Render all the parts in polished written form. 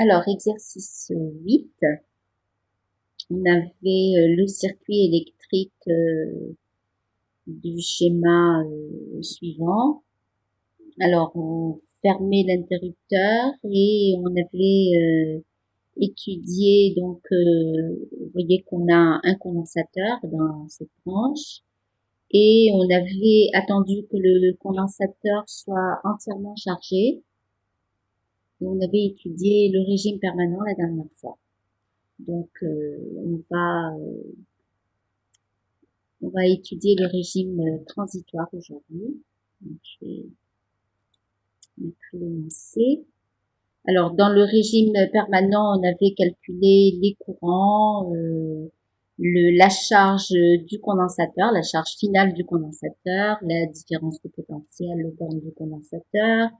Alors, exercice 8, on avait le circuit électrique du schéma suivant. Alors, on fermait l'interrupteur et on avait étudié, donc, vous voyez qu'on a un condensateur dans cette branche et on avait attendu que le condensateur soit entièrement chargé. Et on avait étudié le régime permanent la dernière fois. Donc, on va étudier le régime transitoire aujourd'hui. Donc, je vais mettre l'énoncé. Alors, dans le régime permanent, on avait calculé les courants, la charge du condensateur, la charge finale du condensateur, la différence de potentiel aux bornes du condensateur,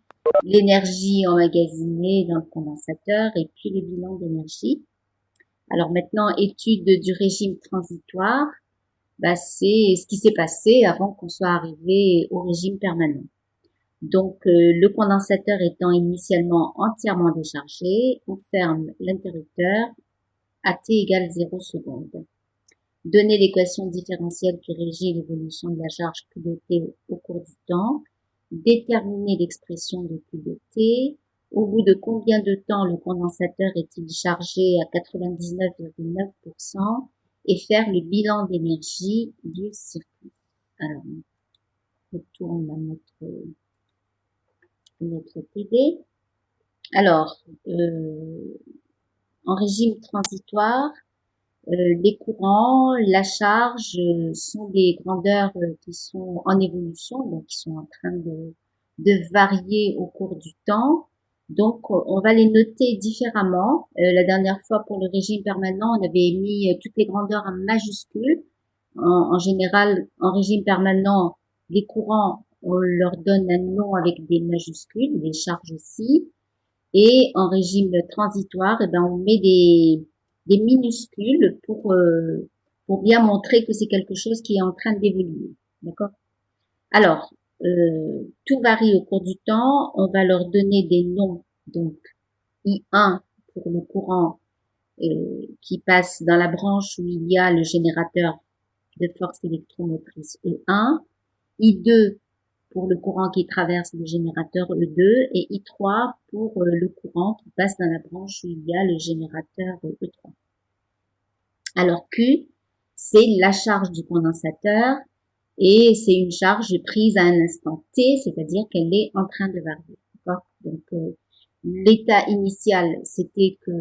l'énergie emmagasinée dans le condensateur et puis le bilan d'énergie. Alors maintenant, étude du régime transitoire, c'est ce qui s'est passé avant qu'on soit arrivé au régime permanent. Donc, le condensateur étant initialement entièrement déchargé, on ferme l'interrupteur à t égale 0 secondes. Donner l'équation différentielle qui régit l'évolution de la charge Q de t au cours du temps. Déterminer l'expression de Q de t. Au bout de combien de temps le condensateur est-il chargé à 99,9% et faire le bilan d'énergie du circuit. Alors, on retourne à notre TD. Alors, en régime transitoire, les courants, la charge sont des grandeurs qui sont en évolution, donc qui sont en train de varier au cours du temps. Donc, on va les noter différemment. La dernière fois, pour le régime permanent, on avait mis toutes les grandeurs en majuscules. En général, en régime permanent, les courants, on leur donne un nom avec des majuscules, les charges aussi. Et en régime transitoire, on met des minuscules pour bien montrer que c'est quelque chose qui est en train d'évoluer. D'accord? Alors, tout varie au cours du temps. On va leur donner des noms. Donc, I1 pour le courant qui passe dans la branche où il y a le générateur de force électromotrice E1. I2 pour le courant qui traverse le générateur E2 et I3 pour le courant qui passe dans la branche où il y a le générateur E3. Alors Q, c'est la charge du condensateur et c'est une charge prise à un instant T, c'est-à-dire qu'elle est en train de varier. D'accord? Donc, l'état initial, c'était que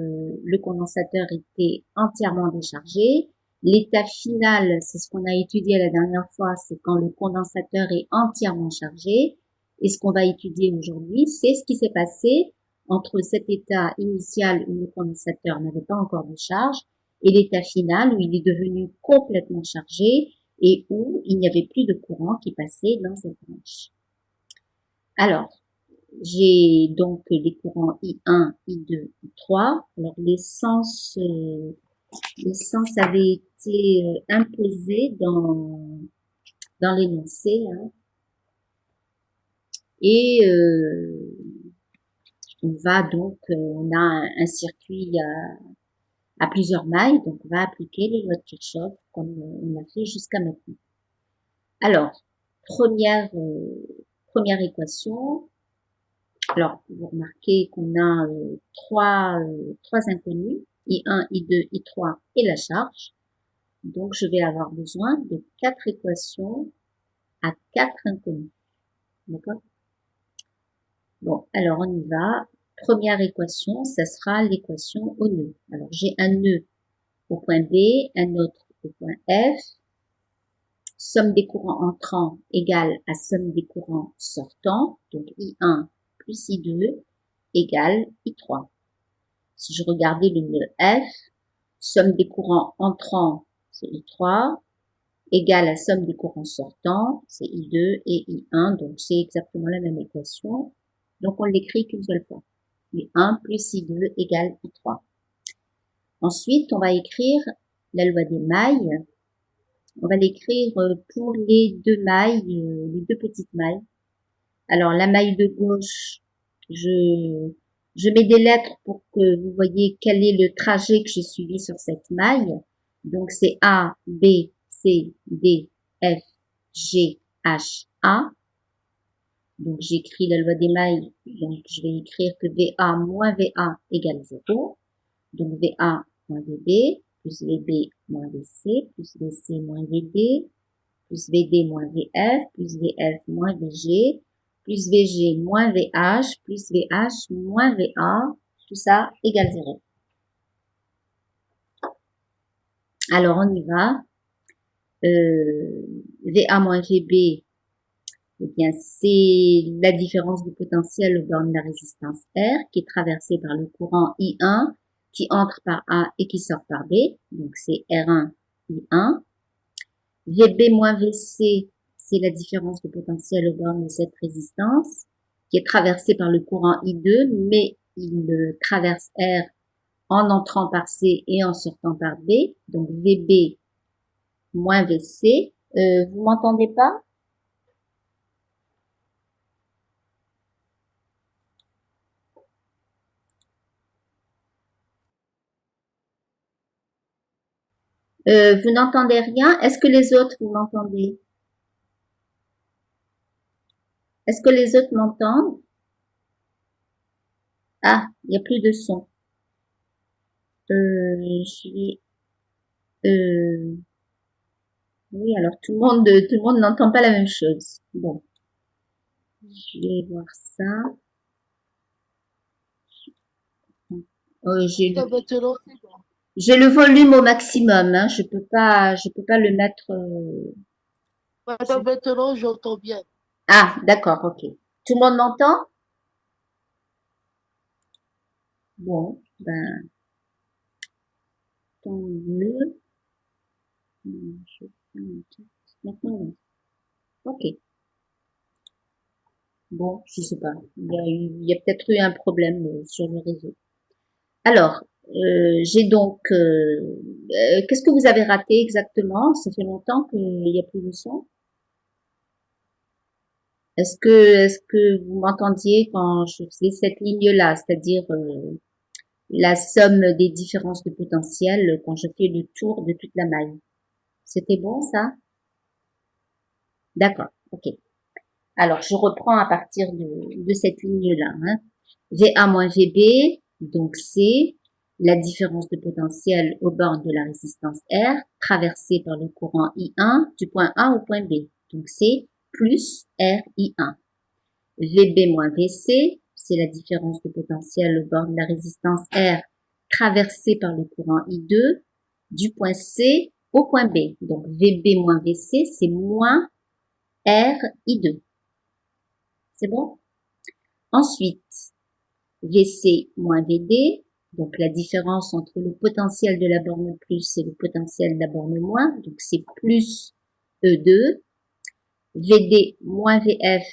le condensateur était entièrement déchargé. L'état final, c'est ce qu'on a étudié la dernière fois, c'est quand le condensateur est entièrement chargé. Et ce qu'on va étudier aujourd'hui, c'est ce qui s'est passé entre cet état initial où le condensateur n'avait pas encore de charge et l'état final où il est devenu complètement chargé et où il n'y avait plus de courant qui passait dans cette branche. Alors, j'ai donc les courants I1, I2, I3. Alors, l'essence avait été imposée dans l'énoncé. Hein. Et on va donc, on a un circuit à plusieurs mailles, donc on va appliquer les lois de Kirchhoff comme on a fait jusqu'à maintenant. Alors, première équation. Alors, vous remarquez qu'on a trois inconnus, I1, I2, I3 et la charge. Donc, je vais avoir besoin de 4 équations à 4 inconnus. D'accord? Bon, alors on y va. Première équation, ça sera l'équation au nœud. Alors, j'ai un nœud au point B, un autre au point F. Somme des courants entrants égale à somme des courants sortants. Donc, I1 plus I2 égale I3. Si je regardais le nœud F, somme des courants entrants, c'est I3, égale à somme des courants sortants, c'est I2 et I1, donc c'est exactement la même équation. Donc on l'écrit qu'une seule fois. I1 plus I2 égale I3. Ensuite, on va écrire la loi des mailles. On va l'écrire pour les deux mailles, les deux petites mailles. Alors la maille de gauche, je Je mets des lettres pour que vous voyez quel est le trajet que j'ai suivi sur cette maille. Donc c'est A, B, C, D, F, G, H, A. Donc j'écris la loi des mailles, donc je vais écrire que VA moins VA égale 0. Donc VA moins VB plus VB moins VC plus VC moins VD plus VD moins VF plus VF moins VG plus VG moins VH plus VH moins VA, tout ça égale 0. Alors on y va. VA moins VB, eh bien, c'est la différence du potentiel aux bornes de la résistance R qui est traversée par le courant I1 qui entre par A et qui sort par B. Donc, c'est R1, I1. VB moins VC, c'est la différence de potentiel aux bornes de cette résistance qui est traversée par le courant I2, mais il traverse R en entrant par C et en sortant par B. Donc, VB moins VC. Vous m'entendez pas? Vous n'entendez rien? Est-ce que les autres, vous m'entendez? Est-ce que les autres m'entendent? Ah, il n'y a plus de son. Je vais, oui, alors tout le monde n'entend pas la même chose. Bon, je vais voir ça. J'ai le volume au maximum, hein. Je peux pas le mettre. Maintenant, j'entends bien. Ah, d'accord, ok. Tout le monde m'entend? Bon, ben, tant mieux. Maintenant, oui. Ok. Bon, je sais pas. Il y a peut-être eu un problème sur le réseau. Alors, j'ai donc. Qu'est-ce que vous avez raté exactement? Ça fait longtemps qu'il n'y a plus de son. Est-ce que vous m'entendiez quand je faisais cette ligne-là, c'est-à-dire la somme des différences de potentiel quand je fais le tour de toute la maille? C'était bon ça? D'accord, ok. Alors, je reprends à partir de cette ligne-là. Hein. VA moins VB, donc c'est la différence de potentiel aux bornes de la résistance R traversée par le courant I1 du point A au point B. Donc c'est plus RI1. VB moins VC, c'est la différence de potentiel aux bornes de la résistance R traversée par le courant I2 du point C au point B. Donc VB moins VC, c'est moins RI2. C'est bon? Ensuite, VC moins VD, donc la différence entre le potentiel de la borne plus et le potentiel de la borne moins, donc c'est plus E2. VD moins VF,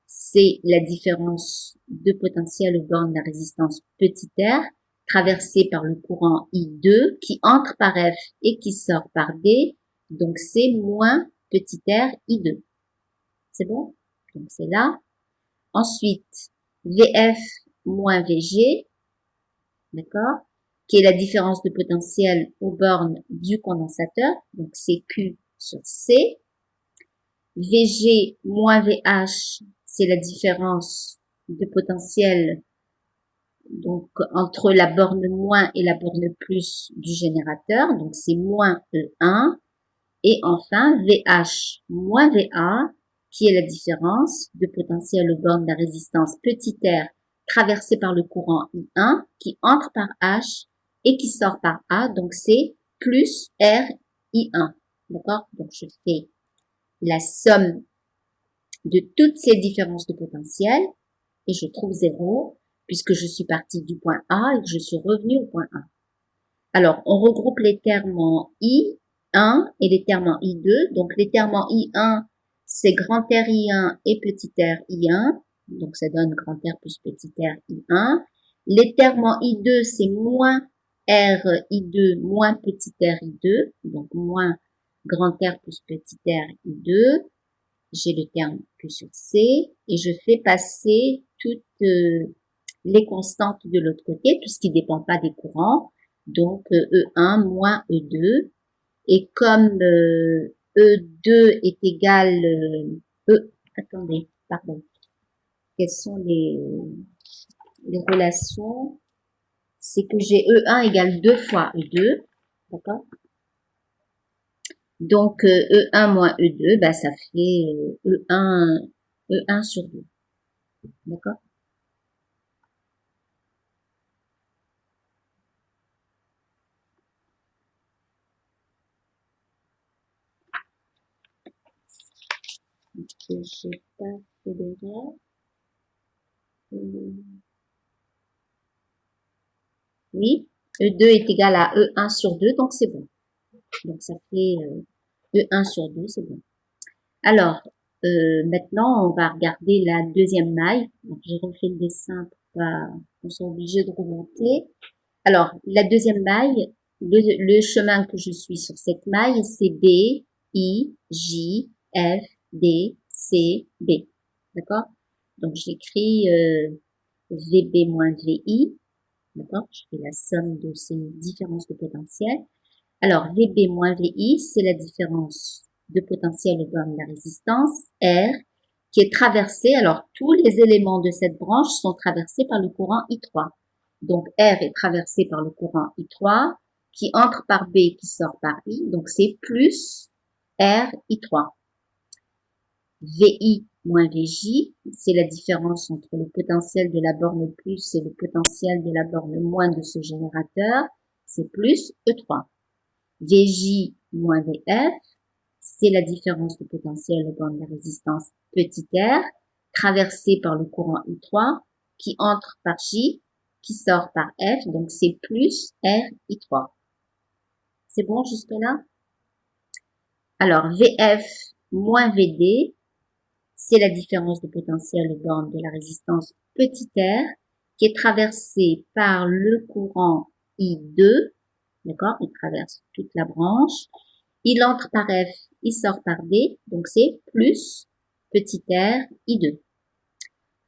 c'est la différence de potentiel aux bornes de la résistance petit r, traversée par le courant I2 qui entre par F et qui sort par D, donc c'est moins petit r I2. C'est bon? Donc c'est là. Ensuite, VF moins VG, d'accord, qui est la différence de potentiel aux bornes du condensateur, donc c'est Q sur C. VG moins VH, c'est la différence de potentiel donc entre la borne moins et la borne plus du générateur, donc c'est moins E1. Et enfin, VH moins VA, qui est la différence de potentiel aux bornes de la résistance petit r traversée par le courant I1 qui entre par H et qui sort par A, donc c'est plus R I1. D'accord? Donc je fais la somme de toutes ces différences de potentiel et je trouve 0 puisque je suis partie du point A et que je suis revenue au point A. Alors, on regroupe les termes en I1 et les termes en I2. Donc, les termes en I1, c'est grand R I1 et petit r I1. Donc, ça donne grand R plus petit r I1. Les termes en I2, c'est moins R I2 moins petit r I2. Donc, moins grand R plus petit r I2. J'ai le terme Q sur C et je fais passer toutes les constantes de l'autre côté, puisqu'il ne dépend pas des courants. Donc, E1 moins E2. Et comme E2 est égal... attendez, pardon. Quelles sont les relations? C'est que j'ai E1 égale 2 fois E2. D'accord? Donc, E1 moins E2, bah, ça fait E1 sur 2. D'accord? Je n'ai pas fait d'erreur. Oui, E2 est égal à E1 sur 2, donc c'est bon. Donc, ça fait E1 sur 2, c'est bon. Alors, maintenant, on va regarder la deuxième maille. Donc, j'ai refait le dessin pour pas qu'on soit obligé de remonter. Alors, la deuxième maille, le chemin que je suis sur cette maille, c'est B, I, J, F, D, C, B. D'accord? Donc, j'écris VB moins VI. D'accord? Je fais la somme de ces différences de potentiel. Alors, VB moins VI, c'est la différence de potentiel au bornes de la résistance, R, qui est traversée. Alors, tous les éléments de cette branche sont traversés par le courant I3. Donc, R est traversé par le courant I3, qui entre par B, qui sort par I. Donc, c'est plus R I3. VI moins VJ, c'est la différence entre le potentiel de la borne plus et le potentiel de la borne moins de ce générateur. C'est plus E3. VJ moins VF, c'est la différence de potentiel au borne de résistance petit r, traversée par le courant I3, qui entre par J, qui sort par F, donc c'est plus R I3. C'est bon jusque-là? Alors, VF moins VD, c'est la différence de potentiel au borne de la résistance petit r, qui est traversée par le courant I2, d'accord? Il traverse toute la branche. Il entre par F, il sort par D, donc c'est plus petit r I2.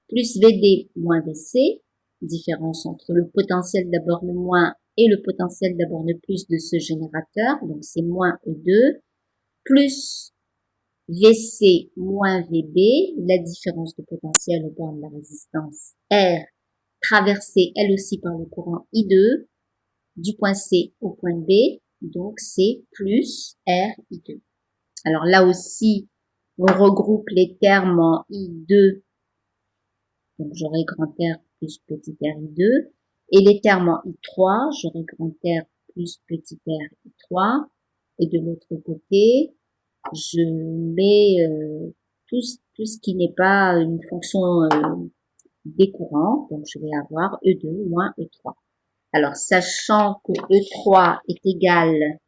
Plus VD moins VC, différence entre le potentiel de la borne moins et le potentiel de la borne plus de ce générateur, donc c'est moins E2, plus VC moins VB, la différence de potentiel au borne de la résistance R, traversée elle aussi par le courant I2, du point C au point B, donc c'est plus R I2. Alors là aussi, on regroupe les termes en I2, donc j'aurai grand R plus petit r I2, et les termes en I3, j'aurai grand R plus petit r I3, et de l'autre côté, je mets tout ce qui n'est pas une fonction des courants, donc je vais avoir E2 moins E3. Alors, sachant que E3 est égal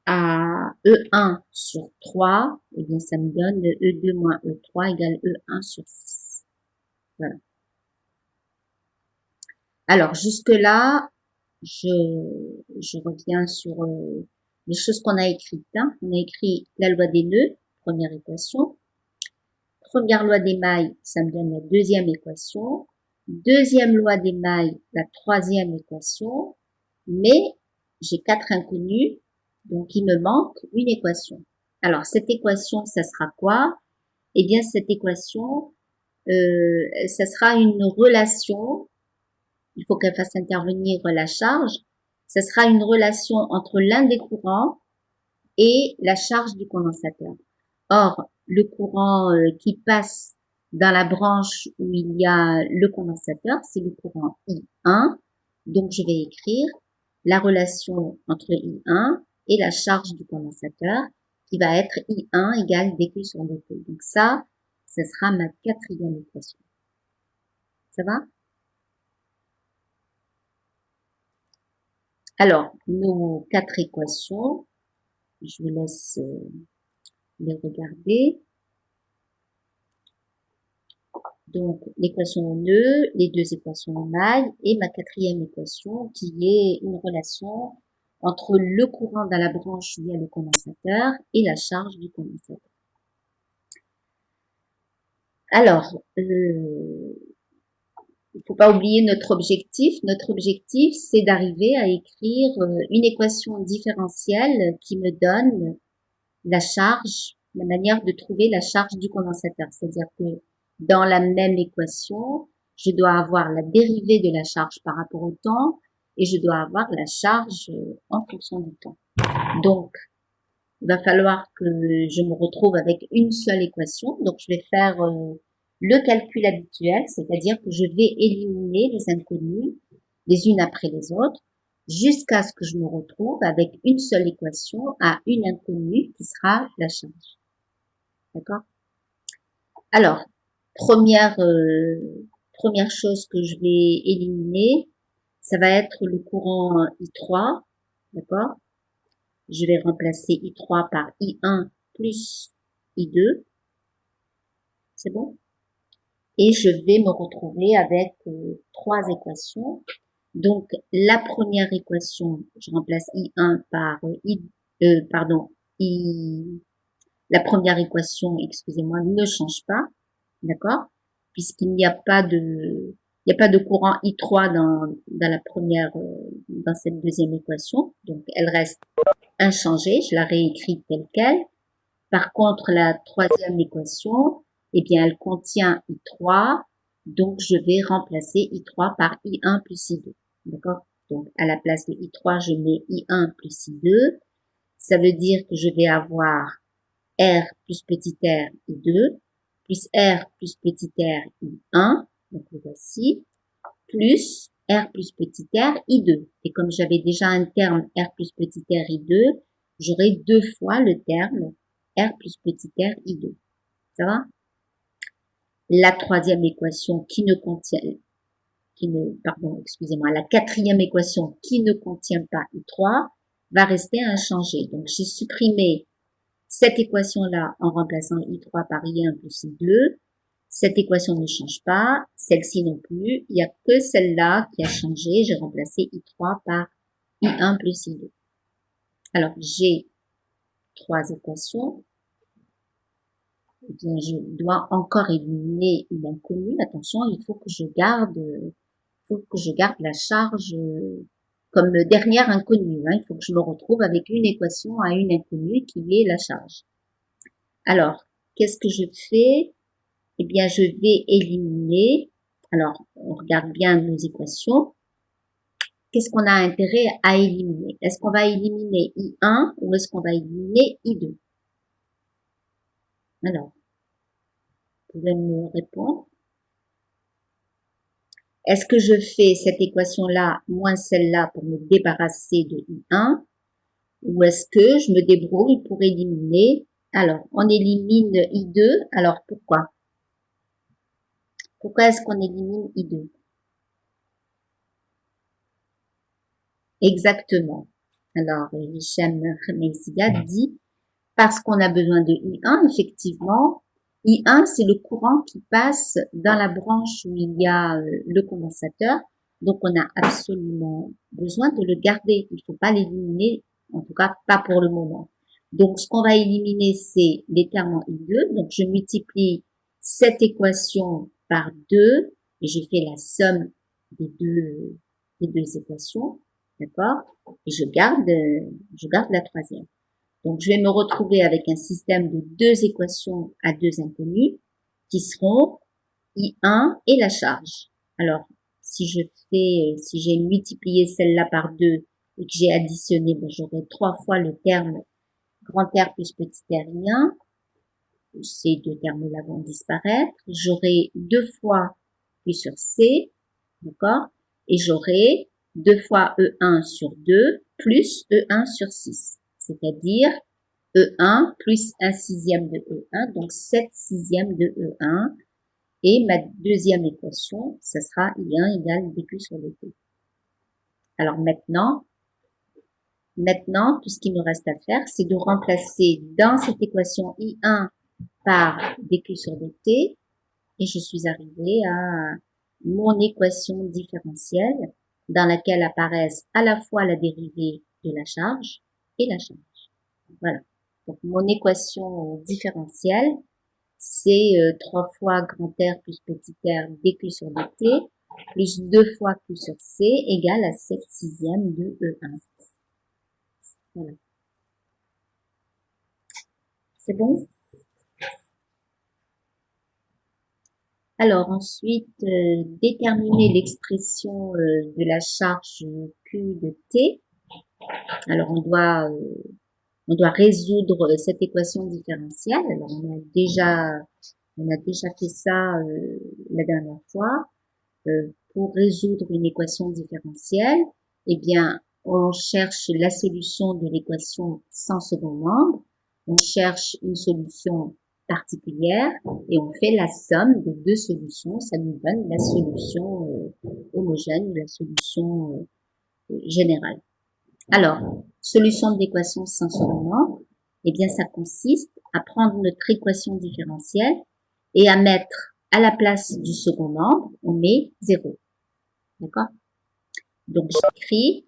à E1 sur 3, eh bien, ça me donne E2 moins E3 égale E1 sur 6. Voilà. Alors, jusque-là, je reviens sur les choses qu'on a écrites. Hein. On a écrit la loi des nœuds, première équation. Première loi des mailles, ça me donne la deuxième équation. Deuxième loi des mailles, la troisième équation. Mais j'ai 4 inconnus, donc il me manque une équation. Alors, cette équation, ça sera quoi? Eh bien, cette équation, ça sera une relation. Il faut qu'elle fasse intervenir la charge. Ça sera une relation entre l'un des courants et la charge du condensateur. Or, le courant qui passe dans la branche où il y a le condensateur, c'est le courant I1. Donc, je vais écrire la relation entre I1 et la charge du condensateur, qui va être I1 égale dQ sur dt. Donc ça sera ma quatrième équation. Ça va? Alors, nos 4 équations, je vous laisse les regarder. Donc, l'équation en nœud, les deux équations en maille et ma quatrième équation qui est une relation entre le courant dans la branche où il y a le condensateur et la charge du condensateur. Alors, il faut pas oublier notre objectif. Notre objectif, c'est d'arriver à écrire une équation différentielle qui me donne la charge, la manière de trouver la charge du condensateur. C'est-à-dire que dans la même équation, je dois avoir la dérivée de la charge par rapport au temps et je dois avoir la charge en fonction du temps. Donc, il va falloir que je me retrouve avec une seule équation. Donc, je vais faire le calcul habituel, c'est-à-dire que je vais éliminer les inconnues les unes après les autres jusqu'à ce que je me retrouve avec une seule équation à une inconnue qui sera la charge. D'accord? Alors, première chose que je vais éliminer, ça va être le courant I3, d'accord? Je vais remplacer I3 par I1 plus I2, c'est bon? Et je vais me retrouver avec trois équations. Donc, la première équation, je remplace I1 par la première équation, excusez-moi, ne change pas, d'accord? Puisqu'il n'y a pas de courant I3 dans la première, dans cette deuxième équation. Donc, elle reste inchangée. Je la réécris telle quelle. Par contre, la troisième équation, eh bien, elle contient I3. Donc, je vais remplacer I3 par I1 plus I2. D'accord? Donc, à la place de I3, je mets I1 plus I2. Ça veut dire que je vais avoir R plus petit r I2, plus R plus petit r I1, donc le voici, plus R plus petit r I2. Et comme j'avais déjà un terme R plus petit r I2, j'aurai deux fois le terme R plus petit r I2. Ça va? La troisième équation la quatrième équation qui ne contient pas I3 va rester inchangée. Donc, j'ai supprimé cette équation-là en remplaçant I3 par I1 plus I2. Cette équation ne change pas, celle-ci non plus. Il n'y a que celle-là qui a changé. J'ai remplacé I3 par I1 plus I2. Alors, j'ai trois équations. Eh bien, je dois encore éliminer une inconnue. Attention, il faut que je garde la charge comme dernière inconnue. Il faut que je me retrouve avec une équation à une inconnue qui est la charge. Alors, qu'est-ce que je fais? Eh bien, je vais éliminer. Alors, on regarde bien nos équations. Qu'est-ce qu'on a intérêt à éliminer? Est-ce qu'on va éliminer I1 ou est-ce qu'on va éliminer I2? Alors, vous pouvez me répondre. Est-ce que je fais cette équation-là moins celle-là pour me débarrasser de I1 ou est-ce que je me débrouille pour éliminer? Alors, on élimine I2. Alors, pourquoi? Pourquoi est-ce qu'on élimine I2? Exactement. Alors, Hicham Khmeiziga dit, parce qu'on a besoin de I1, effectivement, I1, c'est le courant qui passe dans la branche où il y a le condensateur. Donc, on a absolument besoin de le garder. Il ne faut pas l'éliminer, en tout cas pas pour le moment. Donc, ce qu'on va éliminer, c'est les termes en I2. Donc, je multiplie cette équation par 2 et je fais la somme des deux équations. D'accord? Et je garde la troisième. Donc, je vais me retrouver avec un système de deux équations à deux inconnues qui seront I1 et la charge. Alors, si j'ai multiplié celle-là par 2 et que j'ai additionné, j'aurai trois fois le terme grand R plus petit r I1. Ces deux termes-là vont disparaître. J'aurai deux fois Q sur C, d'accord? Et j'aurai 2 fois E1 sur 2 plus E1 sur 6, c'est-à-dire E1 plus 1 sixième de E1, donc 7 sixièmes de E1. Et ma deuxième équation, ce sera I1 égale dQ sur dt. Alors maintenant, tout ce qu'il me reste à faire, c'est de remplacer dans cette équation I1 par dQ sur dt, et je suis arrivée à mon équation différentielle dans laquelle apparaissent à la fois la dérivée de la charge et la charge. Voilà. Donc, mon équation différentielle, c'est 3 fois grand R plus petit r dQ sur dt. plus 2 fois Q sur C égale à 7 sixièmes de E1. Voilà. C'est bon? Alors ensuite, déterminer l'expression de la charge Q de T. Alors on doit résoudre cette équation différentielle. Alors on a déjà fait ça la dernière fois. Pour résoudre une équation différentielle, eh bien, on cherche la solution de l'équation sans second membre, on cherche une solution particulière et on fait la somme de deux solutions, ça nous donne la solution homogène, la solution générale. Alors, solution de l'équation sans second membre, eh bien, ça consiste à prendre notre équation différentielle et à mettre à la place du second membre, on met 0. D'accord? Donc, j'écris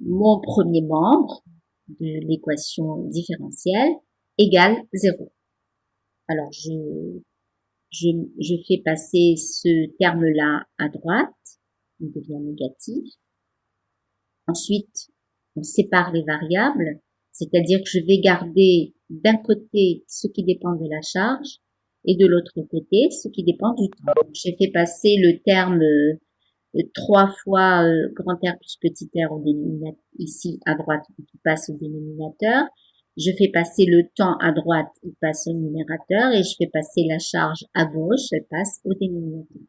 mon premier membre de l'équation différentielle égale 0. Alors, je fais passer ce terme-là à droite, il devient négatif. Ensuite, on sépare les variables, c'est-à-dire que je vais garder d'un côté ce qui dépend de la charge et de l'autre côté ce qui dépend du temps. J'ai fait passer le terme 3 fois grand R plus petit r au dénominateur, ici à droite, qui passe au dénominateur. Je fais passer le temps à droite, il passe au numérateur, et je fais passer la charge à gauche, elle passe au dénominateur.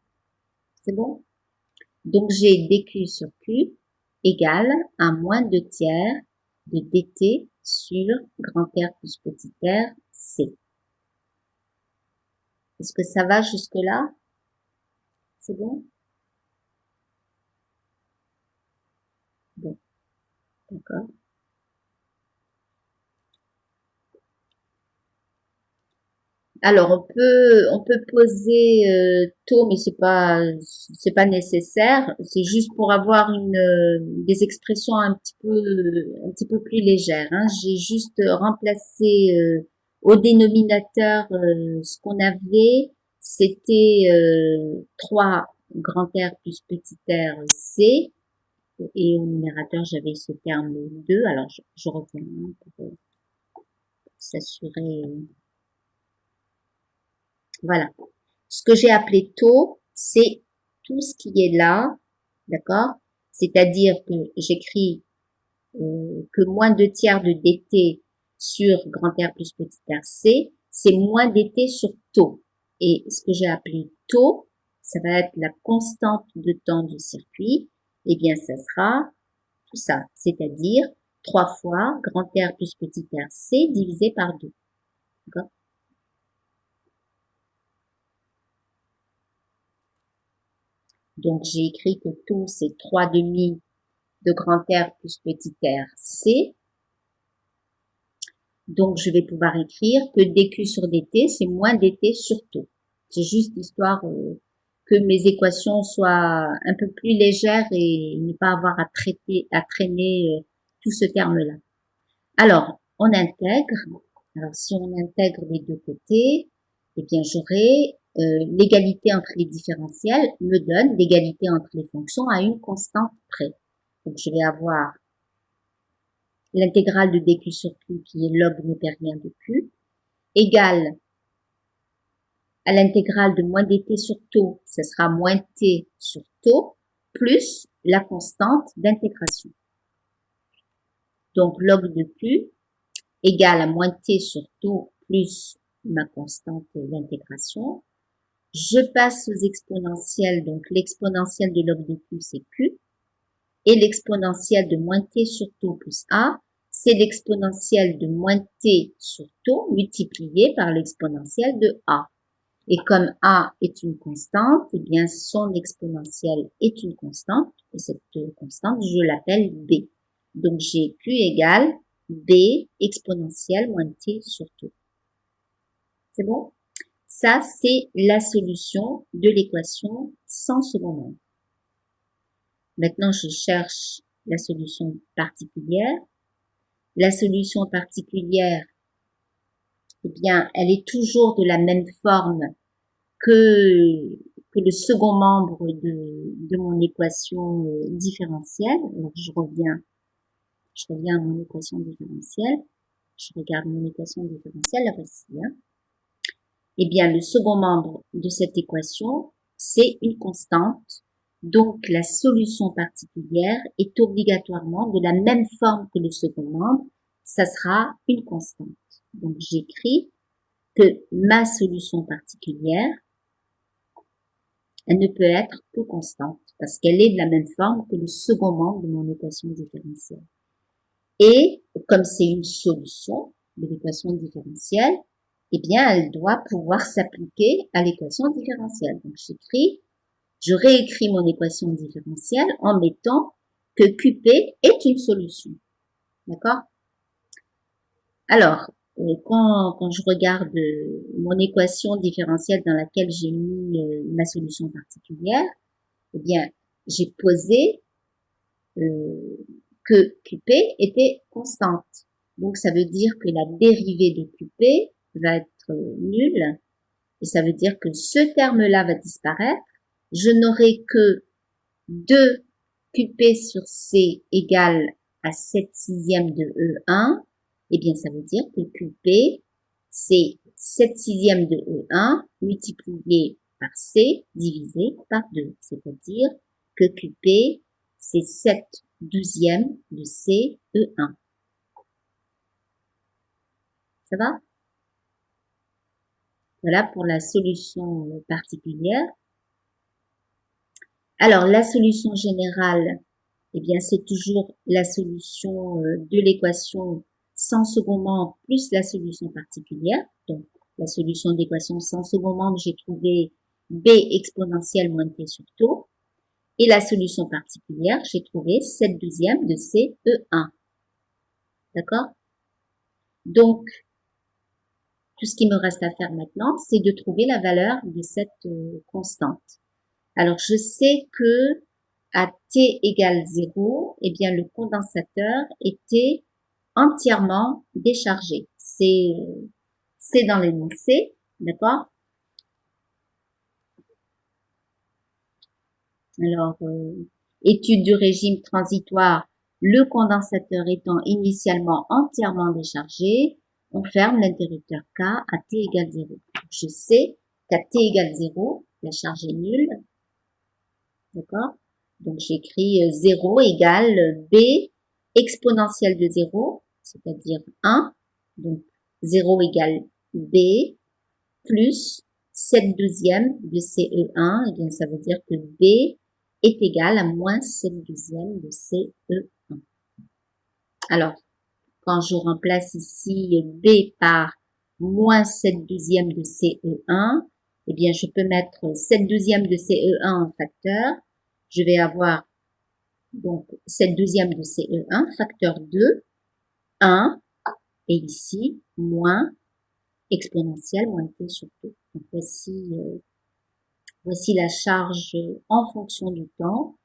C'est bon? Donc j'ai dq sur q égale à moins 2 tiers de dt sur grand R plus petit r c. Est-ce que ça va jusque-là? C'est bon? Bon, d'accord. Alors on peut poser taux, mais c'est pas nécessaire. C'est juste pour avoir des expressions un petit peu plus légères. Hein. J'ai juste remplacé au dénominateur ce qu'on avait, c'était 3 grand R plus petit r c, et au numérateur j'avais ce terme 2. Alors je reviens hein, pour s'assurer. Voilà. Ce que j'ai appelé taux, c'est tout ce qui est là, d'accord? C'est-à-dire que j'écris que moins 2 tiers de dt sur grand R plus petit r c, c'est moins dt sur taux. Et ce que j'ai appelé taux, ça va être la constante de temps du circuit, et bien ça sera tout ça, c'est-à-dire 3 fois grand R plus petit r c divisé par 2. D'accord? Donc, j'ai écrit que tout, c'est 3 demi de grand R plus petit r c. Donc, je vais pouvoir écrire que dq sur dt, c'est moins dt sur taux. C'est juste histoire que mes équations soient un peu plus légères et ne pas avoir à traîner tout ce terme-là. Alors, on intègre. Alors, si on intègre les deux côtés, eh bien, j'aurai l'égalité entre les différentiels me donne l'égalité entre les fonctions à une constante près. Donc, je vais avoir l'intégrale de dq sur q, qui est log népérien de q, égale à l'intégrale de moins dt sur taux, ce sera moins t sur taux, plus la constante d'intégration. Donc, log de q égale à moins t sur taux plus ma constante d'intégration. Je passe aux exponentielles, donc l'exponentielle de log de q, c'est q, et l'exponentielle de moins t sur taux plus a, c'est l'exponentielle de moins t sur taux multiplié par l'exponentielle de a. Et comme a est une constante, eh bien son exponentielle est une constante, et cette constante, je l'appelle b. Donc j'ai q égale b exponentielle moins t sur taux. C'est bon? Ça, c'est la solution de l'équation sans second membre. Maintenant, je cherche la solution particulière. La solution particulière, eh bien, elle est toujours de la même forme que que le second membre de mon équation différentielle. Donc, je reviens à mon équation différentielle. Je regarde mon équation différentielle, la voici. Hein. Eh bien, le second membre de cette équation, c'est une constante. Donc, la solution particulière est obligatoirement de la même forme que le second membre. Ça sera une constante. Donc, j'écris que ma solution particulière, elle ne peut être que constante parce qu'elle est de la même forme que le second membre de mon équation différentielle. Et comme c'est une solution de l'équation différentielle, eh bien, elle doit pouvoir s'appliquer à l'équation différentielle. Donc, je réécris mon équation différentielle en mettant que QP est une solution. D'accord? Alors, quand je regarde mon équation différentielle dans laquelle j'ai mis ma solution particulière, eh bien, j'ai posé que QP était constante. Donc, ça veut dire que la dérivée de QP va être nulle. Et ça veut dire que ce terme-là va disparaître. Je n'aurai que 2 QP sur C égale à 7 sixièmes de E1. Eh bien, ça veut dire que QP, c'est 7 sixièmes de E1 multiplié par C divisé par 2. C'est-à-dire que QP, c'est 7 douzièmes de CE1. Ça va? Voilà pour la solution particulière. Alors, la solution générale, eh bien, c'est toujours la solution de l'équation sans second membre plus la solution particulière. Donc, la solution d'équation sans second membre, j'ai trouvé B exponentielle moins T sur taux. Et la solution particulière, j'ai trouvé 7 douzièmes de CE1. D'accord? Donc, tout ce qui me reste à faire maintenant, c'est de trouver la valeur de cette constante. Alors, je sais que à t égale 0, eh bien, le condensateur était entièrement déchargé. C'est dans l'énoncé, d'accord? Alors, étude du régime transitoire, le condensateur étant initialement entièrement déchargé, on ferme l'interrupteur K à t égale 0. Je sais qu'à t égale 0, la charge est nulle, d'accord? Donc j'écris 0 égale B exponentielle de 0, c'est-à-dire 1. Donc 0 égale B plus 7 douzièmes de CE1, et bien ça veut dire que B est égal à moins 7 douzièmes de CE1. Alors, quand je remplace ici B par moins 7 douzièmes de CE1, eh bien, je peux mettre 7 douzièmes de CE1 en facteur. Je vais avoir donc 7 douzièmes de CE1, facteur 2, 1, et ici, moins exponentielle, moins T sur 2. Donc, voici la charge en fonction du temps.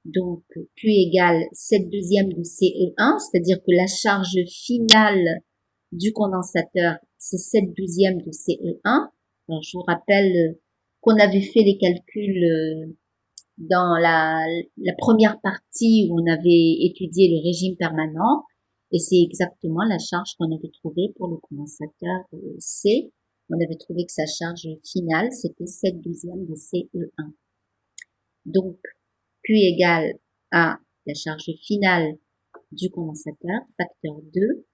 Donc, Q égale 7 douzièmes de CE1, c'est-à-dire que la charge finale du condensateur, c'est 7 douzièmes de CE1. Alors, je vous rappelle qu'on avait fait les calculs dans la première partie où on avait étudié le régime permanent, et c'est exactement la charge qu'on avait trouvée pour le condensateur C. On avait trouvé que sa charge finale, c'était 7 douzièmes de CE1. Donc, Q égale à la charge finale du condensateur, facteur 2,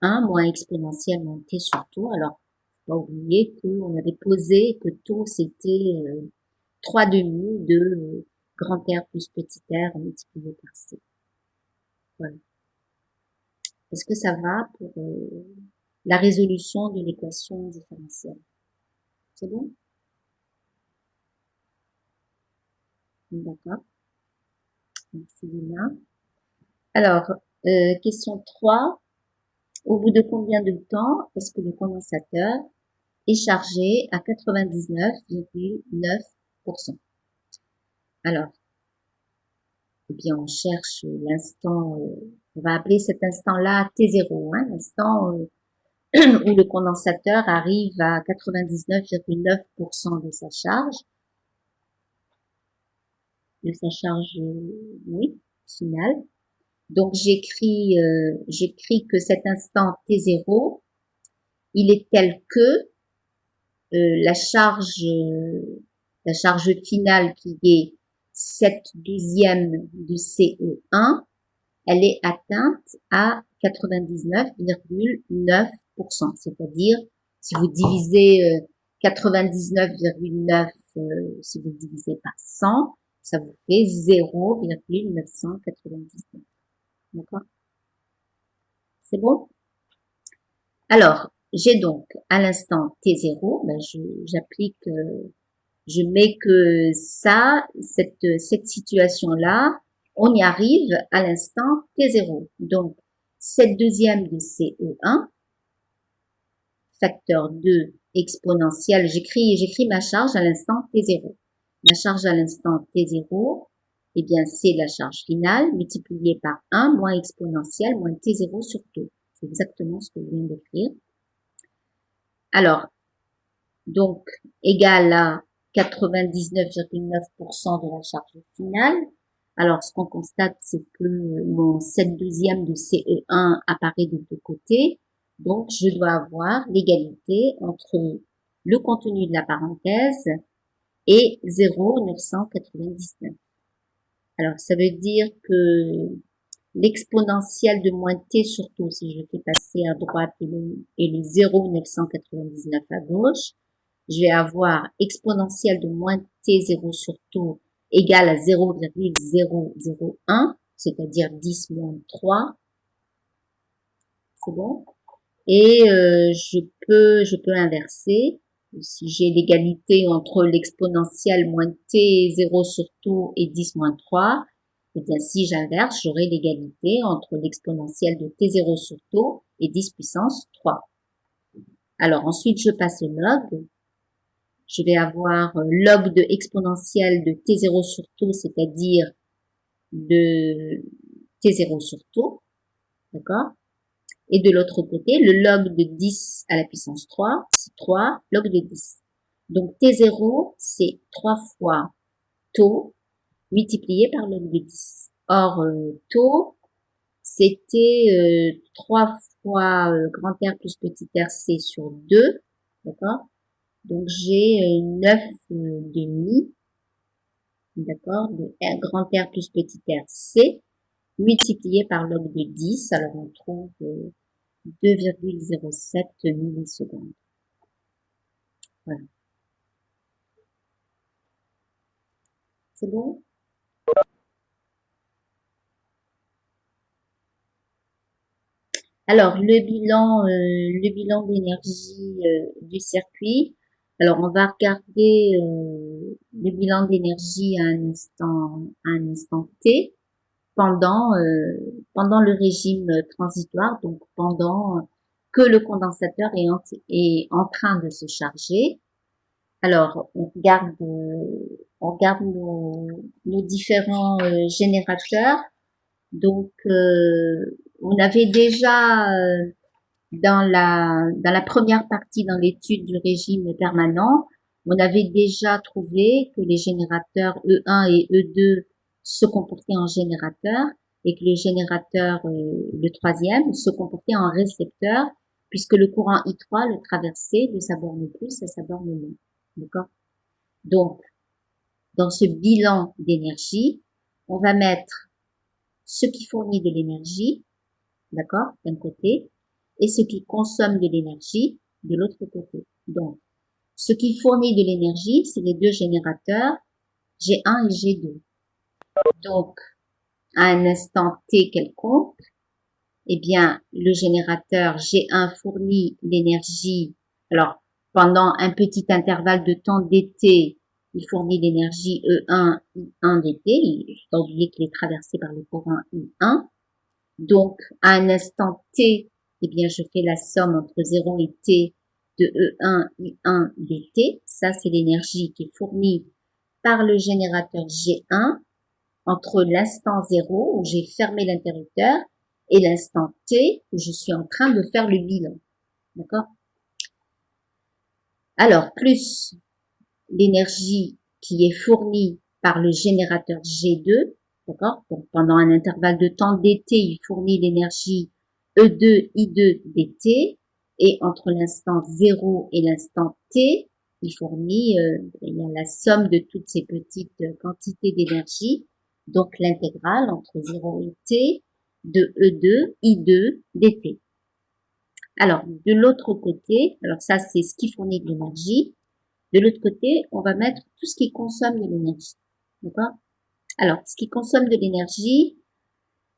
1 moins exponentielle moins T sur taux. Alors, faut pas oublier qu'on avait posé que taux, c'était 3 demi de grand R plus petit r multiplié par C. Voilà. Est-ce que ça va pour la résolution de l'équation différentielle? C'est bon? D'accord. Merci Lina. Alors, question 3. Au bout de combien de temps est-ce que le condensateur est chargé à 99,9%? Alors, eh bien, on cherche l'instant, on va appeler cet instant-là T0, hein, l'instant où le condensateur arrive à 99,9% de sa charge. de sa charge, oui, finale. Donc j'écris que cet instant T0, il est tel que la charge finale qui est 7/12 de CE1, elle est atteinte à 99,9%. C'est-à-dire, si vous divisez 99,9, si vous divisez par 100, ça vous fait 0,999. D'accord? C'est bon? Alors, j'ai donc à l'instant T0, ben j'applique, je mets que ça, cette situation-là, on y arrive à l'instant T0. Donc, 7/2 de CE1, facteur 2 exponentielle, j'écris ma charge à l'instant T0. Ma charge à l'instant T0, eh bien, c'est la charge finale multipliée par 1 moins exponentielle moins T0 sur 2. C'est exactement ce que je viens d'écrire. Alors, donc, égal à 99,9% de la charge finale. Alors, ce qu'on constate, c'est que mon 7/2 de CE1 apparaît des deux côtés. Donc, je dois avoir l'égalité entre le contenu de la parenthèse et 0,999. Alors, ça veut dire que l'exponentielle de moins t sur tout, si je fais passer à droite et le 0,999 à gauche, je vais avoir exponentielle de moins t0 sur tout égale à 0,001, c'est-à-dire 10 moins 3. C'est bon? Et je peux inverser. Si j'ai l'égalité entre l'exponentielle moins t0 sur tout et 10 moins 3, et bien si j'inverse, j'aurai l'égalité entre l'exponentielle de t0 sur tout et 10 puissance 3. Alors ensuite, je passe au log. Je vais avoir log de exponentielle de t0 sur tout, c'est-à-dire de t0 sur tout, d'accord? Et de l'autre côté, le log de 10 à la puissance 3, c'est 3 log de 10. Donc t0, c'est 3 fois taux multiplié par log de 10. Or, taux, c'était 3 fois grand R plus petit r, c sur 2, d'accord? Donc j'ai 9 demi, d'accord, de R, grand R plus petit r, c, multiplié par log de 10, alors on trouve 2,07 millisecondes. Voilà. C'est bon? Alors, le bilan d'énergie du circuit. Alors, on va regarder le bilan d'énergie à un instant T pendant le régime transitoire, donc pendant que le condensateur est en train de se charger. Alors, on regarde nos différents générateurs. Donc, on avait déjà dans la première partie, dans l'étude du régime permanent, on avait déjà trouvé que les générateurs E1 et E2 se comportaient en générateurs et que le générateur, le troisième, se comportait en récepteur puisque le courant I3 le traversait de sa borne plus à sa borne moins. D'accord? Donc, dans ce bilan d'énergie, on va mettre ce qui fournit de l'énergie, d'accord, d'un côté, et ce qui consomme de l'énergie de l'autre côté. Donc, ce qui fournit de l'énergie, c'est les deux générateurs G1 et G2. Donc, à un instant T quelconque, eh bien, le générateur G1 fournit l'énergie. Alors, pendant un petit intervalle de temps dt, il fournit l'énergie E1, I1 dt. Il faut oublier qu'il est traversé par le courant I1. Donc, à un instant t, eh bien, je fais la somme entre 0 et t de E1, I1 dt. Ça, c'est l'énergie qui est fournie par le générateur G1 entre l'instant 0 où j'ai fermé l'interrupteur et l'instant t où je suis en train de faire le bilan. D'accord? Alors, plus l'énergie qui est fournie par le générateur G2, d'accord? Donc pendant un intervalle de temps dt, il fournit l'énergie E2, I2 dt, et entre l'instant 0 et l'instant t, il fournit il y a la somme de toutes ces petites quantités d'énergie, donc l'intégrale entre 0 et t de E2, I2 dt. Alors, de l'autre côté, alors ça c'est ce qui fournit de l'énergie. De l'autre côté, on va mettre tout ce qui consomme de l'énergie. D'accord? Alors, ce qui consomme de l'énergie,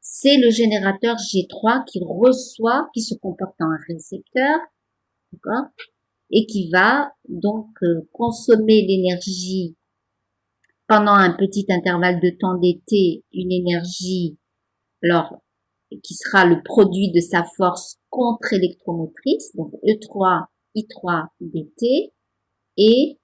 c'est le générateur G3 qui reçoit, qui se comporte en un récepteur, d'accord? Et qui va donc consommer l'énergie pendant un petit intervalle de temps dt, une énergie, alors, qui sera le produit de sa force contre-électromotrice, donc E3, I3 dt, et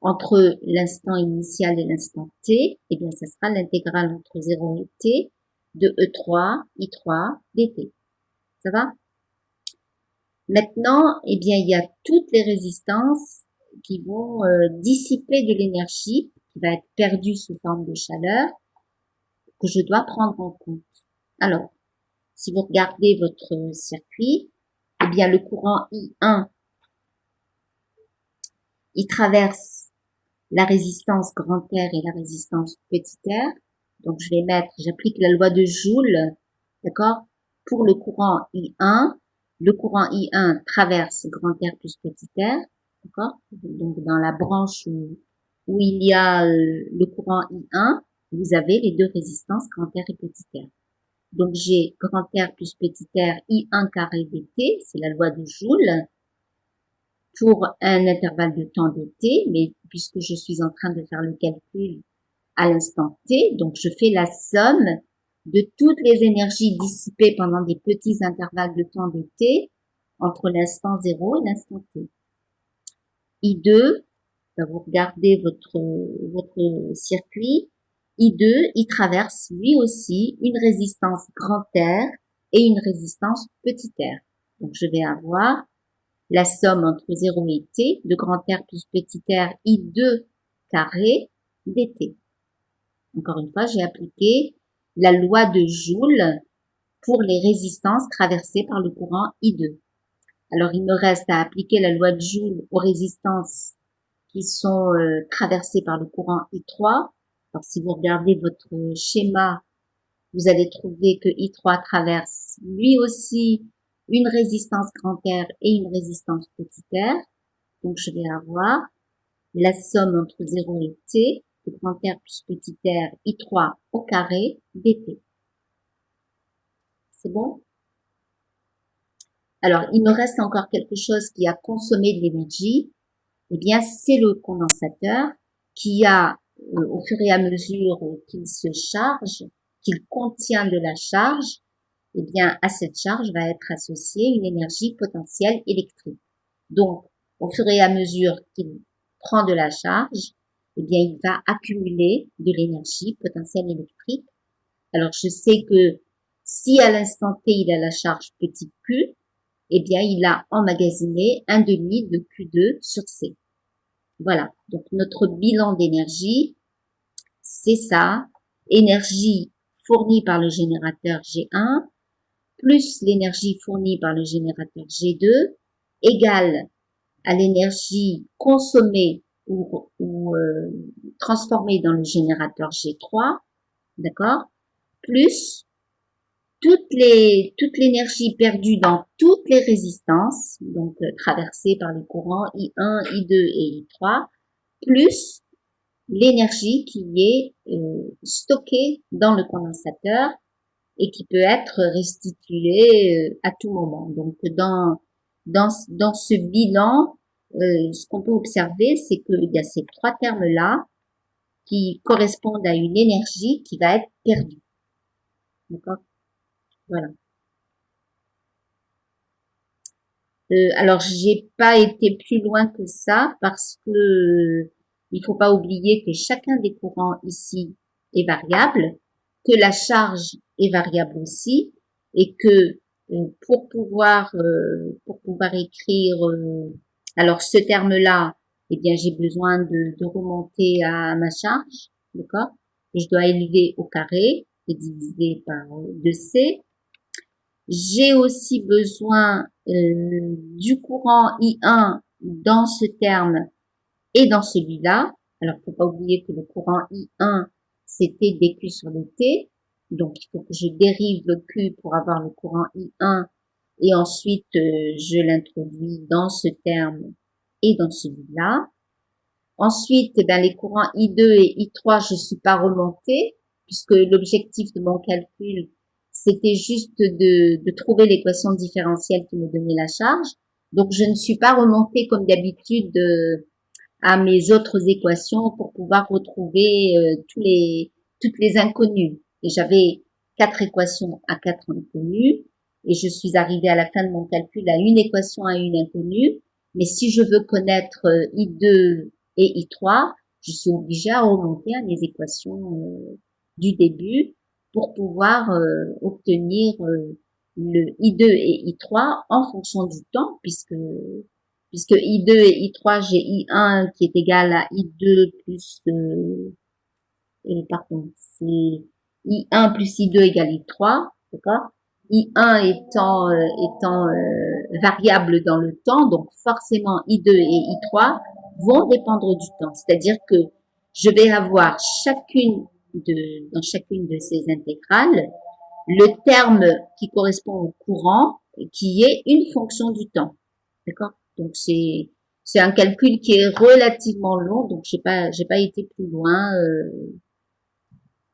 entre l'instant initial et l'instant t, eh bien, ça sera l'intégrale entre 0 et t de E3, I3 dt. Ça va? Maintenant, eh bien, il y a toutes les résistances qui vont dissiper de l'énergie qui va être perdue sous forme de chaleur que je dois prendre en compte. Alors, si vous regardez votre circuit, eh bien, le courant I1, il traverse la résistance grand R et la résistance petit r. Donc, j'applique la loi de Joule, d'accord? Pour le courant I1, le courant I1 traverse grand R plus petit r, d'accord? Donc, dans la branche où il y a le courant I1, vous avez les deux résistances grand R et petit r. Donc, j'ai grand R plus petit r I1 carré dt, c'est la loi de Joule, pour un intervalle de temps dt, mais puisque je suis en train de faire le calcul à l'instant t, donc je fais la somme de toutes les énergies dissipées pendant des petits intervalles de temps dt entre l'instant 0 et l'instant t. I2, vous regardez votre circuit, I2, il traverse lui aussi une résistance grand R et une résistance petit r. Donc je vais avoir la somme entre 0 et t de grand R plus petit r I2 carré dt. Encore une fois, j'ai appliqué la loi de Joule pour les résistances traversées par le courant I2. Alors, il me reste à appliquer la loi de Joule aux résistances qui sont traversées par le courant I3. Alors, si vous regardez votre schéma, vous allez trouver que I3 traverse lui aussi une résistance grand R et une résistance petit r. Donc, je vais avoir la somme entre 0 et t de grand R plus petit r I3 au carré dt. C'est bon? Alors, il me reste encore quelque chose qui a consommé de l'énergie. Eh bien, c'est le condensateur qui a, au fur et à mesure qu'il se charge, qu'il contient de la charge, eh bien, à cette charge va être associée une énergie potentielle électrique. Donc, au fur et à mesure qu'il prend de la charge, eh bien, il va accumuler de l'énergie potentielle électrique. Alors, je sais que si à l'instant t, il a la charge petit q, eh bien, il a emmagasiné un demi de Q2 sur C. Voilà. Donc, notre bilan d'énergie, c'est ça. Énergie fournie par le générateur G1 plus l'énergie fournie par le générateur G2 égale à l'énergie consommée ou transformée dans le générateur G3, d'accord, plus toute l'énergie perdue dans toutes les résistances, donc traversées par les courants I1, I2 et I3, plus l'énergie qui est stockée dans le condensateur et qui peut être restituée à tout moment. Donc dans ce bilan, ce qu'on peut observer, c'est qu'il y a ces trois termes-là qui correspondent à une énergie qui va être perdue. D'accord? Voilà. Alors, j'ai pas été plus loin que ça parce que il faut pas oublier que chacun des courants ici est variable, que la charge est variable aussi, et que pour pouvoir écrire alors ce terme-là, eh bien j'ai besoin de remonter à ma charge, d'accord, que je dois élever au carré et diviser par 2C. J'ai aussi besoin du courant I1 dans ce terme et dans celui-là. Alors, faut pas oublier que le courant I1, c'était dQ sur le T. Donc, il faut que je dérive le Q pour avoir le courant I1 et ensuite, je l'introduis dans ce terme et dans celui-là. Ensuite, eh ben, les courants I2 et I3, je suis pas remontée puisque l'objectif de mon calcul, c'était juste de trouver l'équation différentielle qui me donnait la charge. Donc, je ne suis pas remontée comme d'habitude à mes autres équations pour pouvoir retrouver toutes les inconnues. Et j'avais 4 équations à 4 inconnues et je suis arrivée à la fin de mon calcul à une équation à une inconnue. Mais si je veux connaître I2 et I3, je suis obligée à remonter à mes équations du début pour pouvoir obtenir le I2 et I3 en fonction du temps, puisque I2 et I3, j'ai I1 qui est égal à I2 plus, pardon, c'est I1 plus I2 égale I3, d'accord? I1 étant variable dans le temps, donc forcément I2 et I3 vont dépendre du temps. C'est-à-dire que je vais avoir dans chacune de ces intégrales, le terme qui correspond au courant, qui est une fonction du temps. D'accord? Donc c'est un calcul qui est relativement long, donc j'ai pas été plus loin.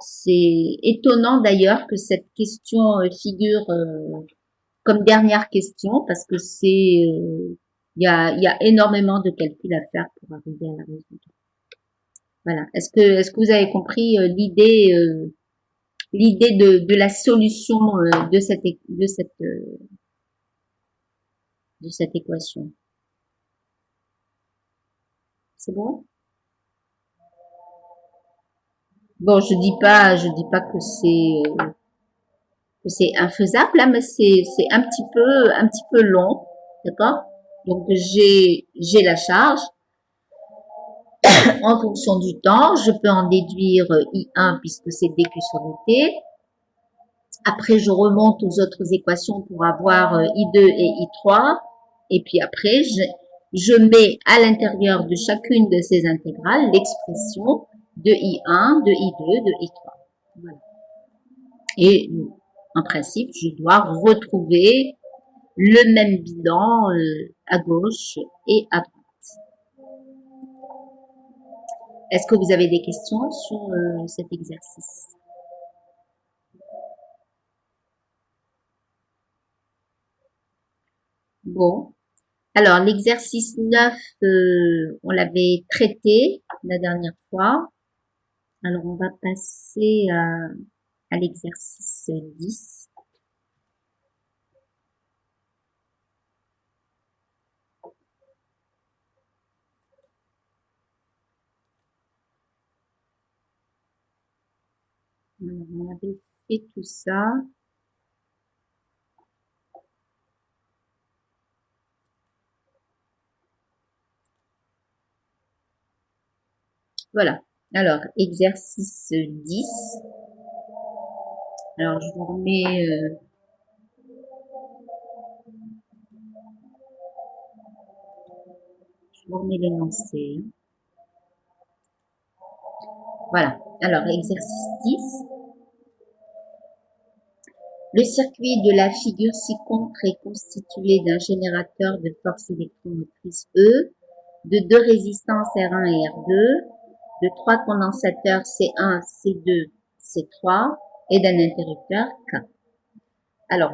C'est étonnant d'ailleurs que cette question figure comme dernière question parce que il y a énormément de calculs à faire pour arriver à la résultat. Voilà. Est-ce que vous avez compris l'idée de la solution de cette équation? C'est bon? Bon, je dis pas que c'est infaisable, hein, mais c'est un petit peu long, d'accord? Donc j'ai la charge en fonction du temps. Je peux en déduire I1 puisque c'est dQ sur dt. Après, je remonte aux autres équations pour avoir I2 et I3. Et puis après, je mets à l'intérieur de chacune de ces intégrales l'expression de I1, de I2, de I3. Voilà. Et en principe, je dois retrouver le même bilan à gauche et à droite. Est-ce que vous avez des questions sur cet exercice? Bon. Alors, l'exercice 9, on l'avait traité la dernière fois. Alors, on va passer à l'exercice 10. Alors, on avait fait tout ça. Voilà. Alors, exercice 10. Alors, je vous remets l'énoncé. Voilà. Alors, exercice 10. Le circuit de la figure ci-contre est constitué d'un générateur de force électromotrice E, de deux résistances R1 et R2, de trois condensateurs C1, C2, C3 et d'un interrupteur K. Alors,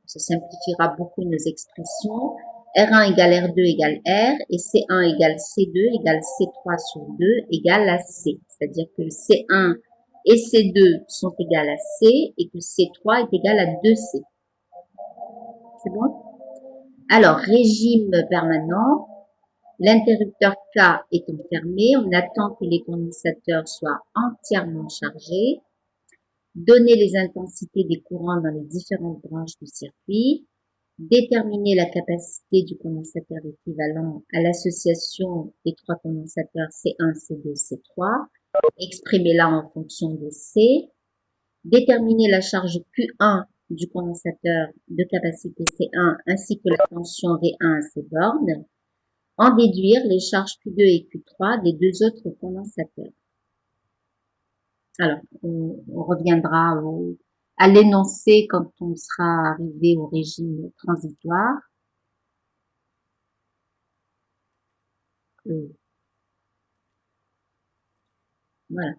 ça simplifiera beaucoup nos expressions. R1 égale R2 égale R et C1 égale C2 égale C3 sur 2 égale à C. C'est-à-dire que C1 et C2 sont égales à C et que C3 est égal à 2C. C'est bon? Alors, régime permanent. L'interrupteur K étant fermé, on attend que les condensateurs soient entièrement chargés. Donner les intensités des courants dans les différentes branches du circuit. Déterminer la capacité du condensateur équivalent à l'association des trois condensateurs C1, C2, C3 exprimez-la en fonction de C. Déterminer la charge Q1 du condensateur de capacité C1 ainsi que la tension V1 à ses bornes. En déduire les charges Q2 et Q3 des deux autres condensateurs. Alors, on reviendra à l'énoncé quand on sera arrivé au régime transitoire. Voilà.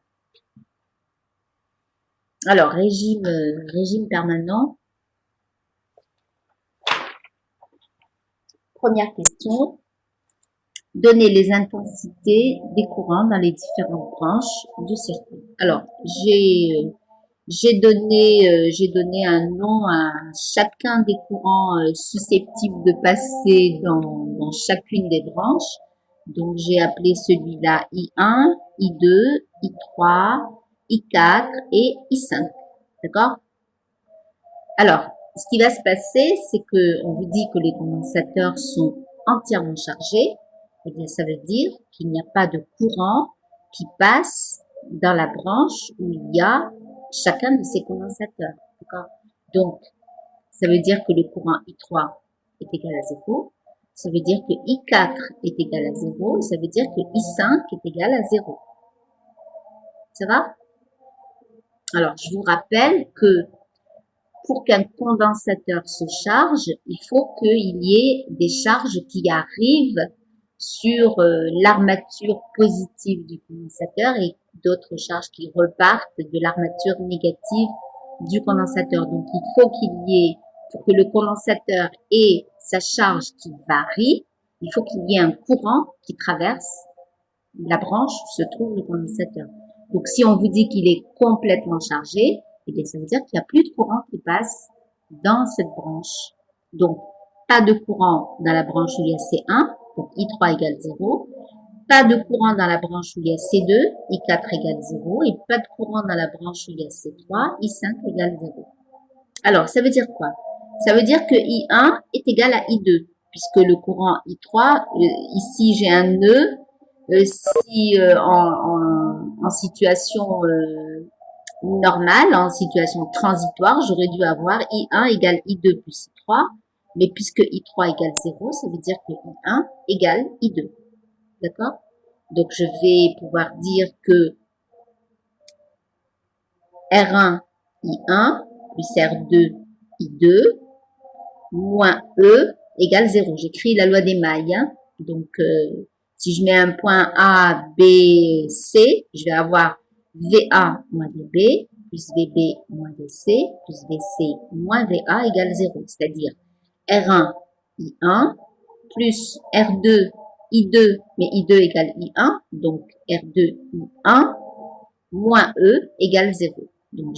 Alors, régime permanent. Première question. Donner les intensités des courants dans les différentes branches du circuit. Alors, j'ai donné un nom à chacun des courants susceptibles de passer dans chacune des branches. Donc, j'ai appelé celui-là I1, I2, I3, I4 et I5. D'accord? Alors, ce qui va se passer, c'est que on vous dit que les condensateurs sont entièrement chargés. Eh bien, ça veut dire qu'il n'y a pas de courant qui passe dans la branche où il y a chacun de ces condensateurs. D'accord? Donc, ça veut dire que le courant I3 est égal à 0. Ça veut dire que I4 est égal à 0. Ça veut dire que I5 est égal à 0. Ça va? Alors, je vous rappelle que pour qu'un condensateur se charge, il faut qu'il y ait des charges qui arrivent sur l'armature positive du condensateur et d'autres charges qui repartent de l'armature négative du condensateur. Donc, il faut qu'il y ait, pour que le condensateur ait sa charge qui varie, il faut qu'il y ait un courant qui traverse la branche où se trouve le condensateur. Donc, si on vous dit qu'il est complètement chargé, eh bien, ça veut dire qu'il n'y a plus de courant qui passe dans cette branche. Donc, pas de courant dans la branche où il y a C1, donc I3 égale 0. Pas de courant dans la branche où il y a C2, I4 égale 0. Et pas de courant dans la branche où il y a C3, I5 égale 0. Alors, ça veut dire quoi? Ça veut dire que I1 est égal à I2, puisque le courant I3, ici j'ai un nœud, si en situation normale, en situation transitoire, j'aurais dû avoir I1 égale I2 plus I3, mais puisque I3 égale 0, ça veut dire que I1 égale I2. D'accord? Donc, je vais pouvoir dire que R1 I1 plus R2 I2 moins E égale 0. J'écris la loi des mailles. Hein? Donc, si je mets un point A, B, C, je vais avoir VA moins VB plus VB moins VC plus VC moins VA égale 0. C'est-à-dire R1 I1 plus R2 I2, mais I2 égale I1, donc R2 I1 moins E égale 0. Donc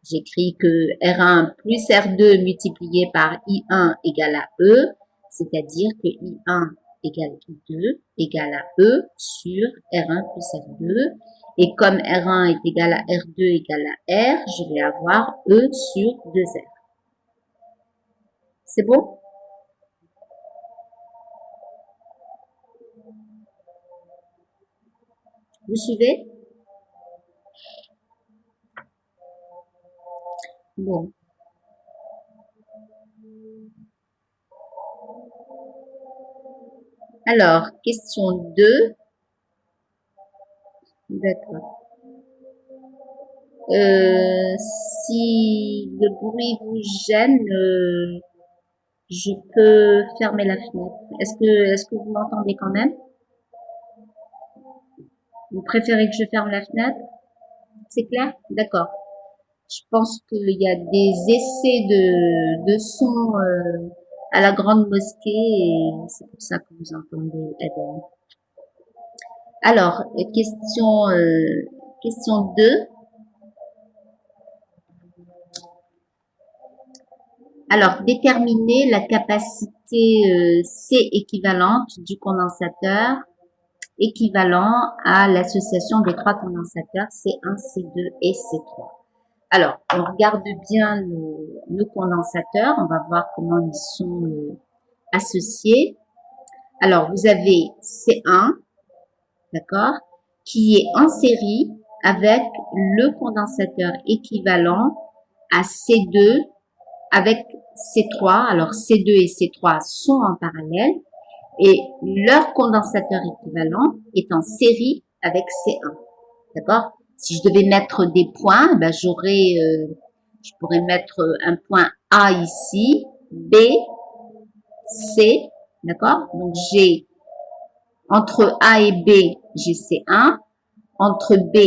j'écris que R1 plus R2 multiplié par I1 égale à E, c'est-à-dire que I1 égale I2 égale à E sur R1 plus R2. Et comme R1 est égal à R2 égale à R, je vais avoir E sur 2R. C'est bon? Vous suivez? Bon. Alors, question 2. D'accord. Si le bruit vous gêne, je peux fermer la fenêtre. Est-ce que vous m'entendez quand même? Vous préférez que je ferme la fenêtre? C'est clair? D'accord. Je pense qu'il y a des essais de son à la grande mosquée et c'est pour ça que vous entendez Eden. Alors, question 2. Alors, déterminer la capacité C équivalente du condensateur équivalent à l'association des trois condensateurs C1, C2 et C3. Alors, on regarde bien nos condensateurs, on va voir comment ils sont associés. Alors, vous avez C1, d'accord? qui est en série avec le condensateur équivalent à C2 avec C3. Alors C2 et C3 sont en parallèle et leur condensateur équivalent est en série avec C1. D'accord? Si je devais mettre des points, ben je pourrais mettre un point A ici, B, C, d'accord? Donc j'ai entre A et B, j'ai C1, entre B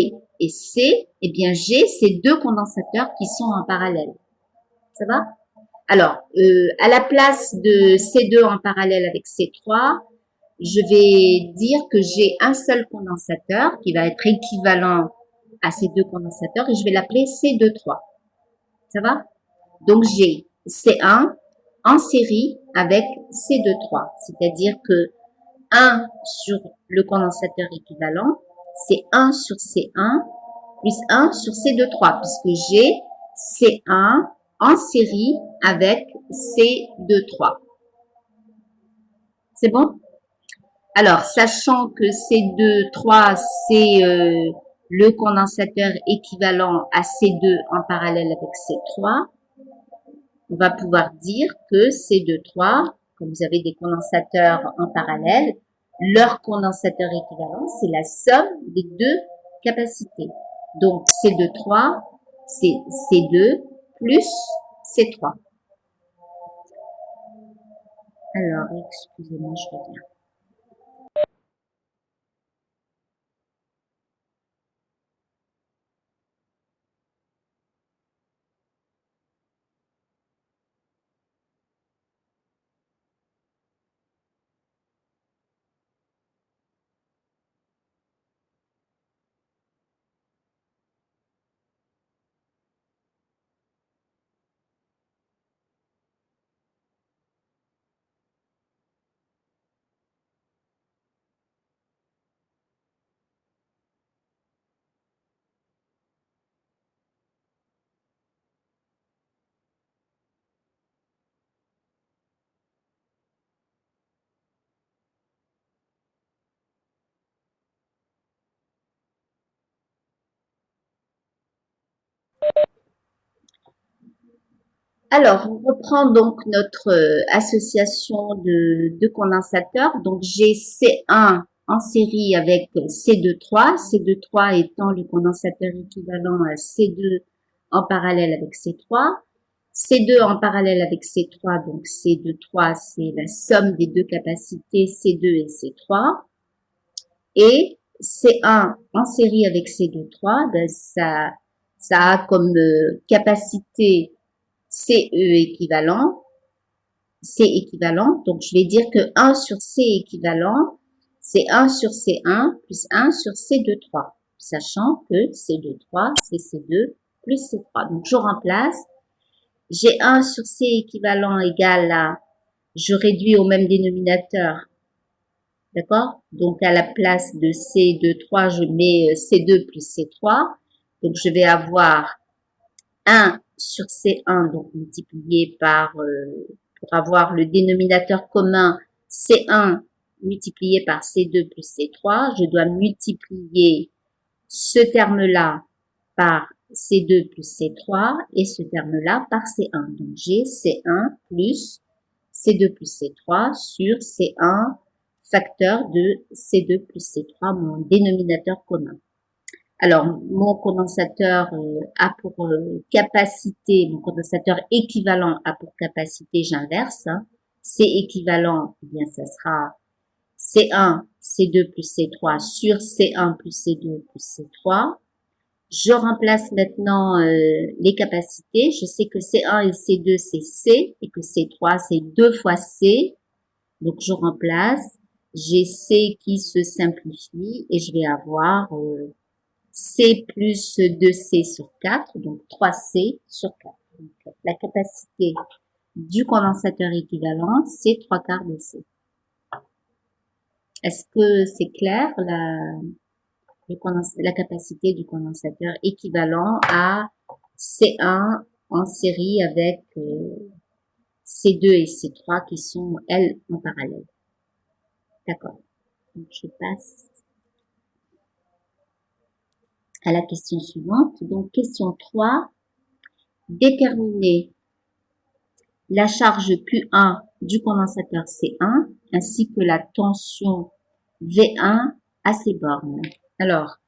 et C, eh bien j'ai ces deux condensateurs qui sont en parallèle. Ça va? Alors, à la place de C2 en parallèle avec C3, je vais dire que j'ai un seul condensateur qui va être équivalent à ces deux condensateurs et je vais l'appeler C23. Ça va? Donc, j'ai C1 en série avec C23, c'est-à-dire que 1 sur le condensateur équivalent, c'est 1 sur C1 plus 1 sur C23, puisque j'ai C1 en série avec C23. C'est bon? Alors, sachant que C23, c'est le condensateur équivalent à C2 en parallèle avec C3, on va pouvoir dire que C23, comme vous avez des condensateurs en parallèle, leur condensateur équivalent, c'est la somme des deux capacités. Donc, C23, c'est C2 plus C3. Alors, excusez-moi, je reviens. Alors, on reprend donc notre association de condensateurs. Donc, j'ai C1 en série avec C23, C23 étant le condensateur équivalent à C2 en parallèle avec C3, C2 en parallèle avec C3, donc C23, c'est la somme des deux capacités C2 et C3, et C1 en série avec C23, ben ça a comme capacité CE équivalent, C équivalent. Donc, je vais dire que 1 sur C équivalent, c'est 1 sur C1 plus 1 sur C23, sachant que C23, c'est C2 plus C3. Donc, je remplace. J'ai 1 sur C équivalent égal à, je réduis au même dénominateur, d'accord? Donc, à la place de C23, je mets C2 plus C3. Donc, je vais avoir 1 sur C1, donc multiplié par, pour avoir le dénominateur commun, C1 multiplié par C2 plus C3, je dois multiplier ce terme-là par C2 plus C3 et ce terme-là par C1. Donc, j'ai C1 plus C2 plus C3 sur C1 facteur de C2 plus C3, mon dénominateur commun. Alors, mon condensateur a pour capacité, mon condensateur équivalent a pour capacité, j'inverse, hein, C équivalent, eh bien, ça sera C1, C2 plus C3 sur C1 plus C2 plus C3. Je remplace maintenant les capacités. Je sais que C1 et C2, c'est C, et que C3, c'est 2 fois C. Donc, je remplace. J'ai C qui se simplifie, et je vais avoir C plus 2C sur 4, donc 3C sur 4. Donc, la capacité du condensateur équivalent, c'est 3 quarts de C. Est-ce que c'est clair, la capacité du condensateur équivalent à C1 en série avec C2 et C3 qui sont, elles, en parallèle. D'accord. Donc, je passe. à la question suivante. Donc, question 3. Déterminer la charge Q1 du condensateur C1 ainsi que la tension V1 à ses bornes. Alors,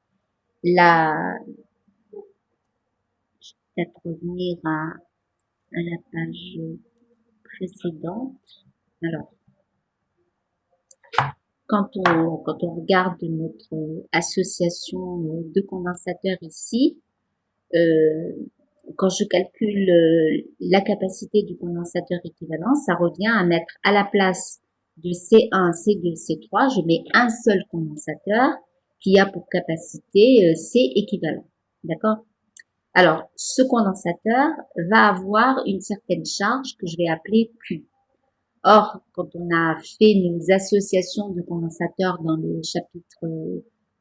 je vais peut-être revenir à la page précédente. Alors, quand on regarde notre association de condensateurs ici, quand je calcule la capacité du condensateur équivalent, ça revient à mettre à la place de C1, C2, C3, je mets un seul condensateur qui a pour capacité C équivalent. D'accord? Alors, ce condensateur va avoir une certaine charge que je vais appeler Q. Or, quand on a fait nos associations de condensateurs dans le chapitre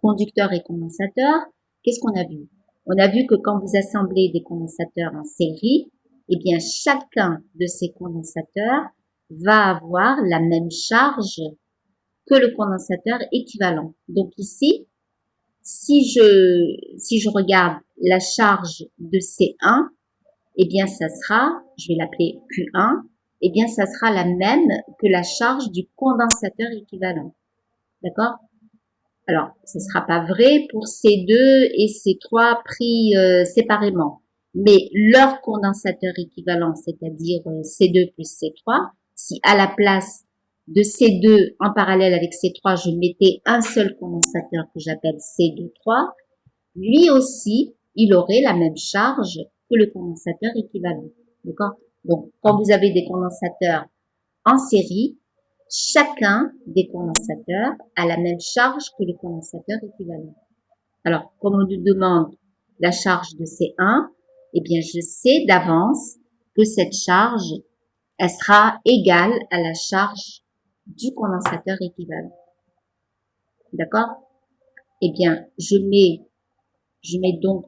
conducteurs et condensateurs, qu'est-ce qu'on a vu? On a vu que quand vous assemblez des condensateurs en série, eh bien, chacun de ces condensateurs va avoir la même charge que le condensateur équivalent. Donc ici, si je regarde la charge de C1, eh bien, ça sera, je vais l'appeler Q1, eh bien, ça sera la même que la charge du condensateur équivalent. D'accord? Alors, ce ne sera pas vrai pour C2 et C3 pris séparément. Mais leur condensateur équivalent, c'est-à-dire C2 plus C3, si à la place de C2 en parallèle avec C3, je mettais un seul condensateur que j'appelle C23, lui aussi, il aurait la même charge que le condensateur équivalent. D'accord? Donc, quand vous avez des condensateurs en série, chacun des condensateurs a la même charge que le condensateur équivalent. Alors, comme on nous demande la charge de C1, eh bien, je sais d'avance que cette charge, elle sera égale à la charge du condensateur équivalent. D'accord? Eh bien, je mets donc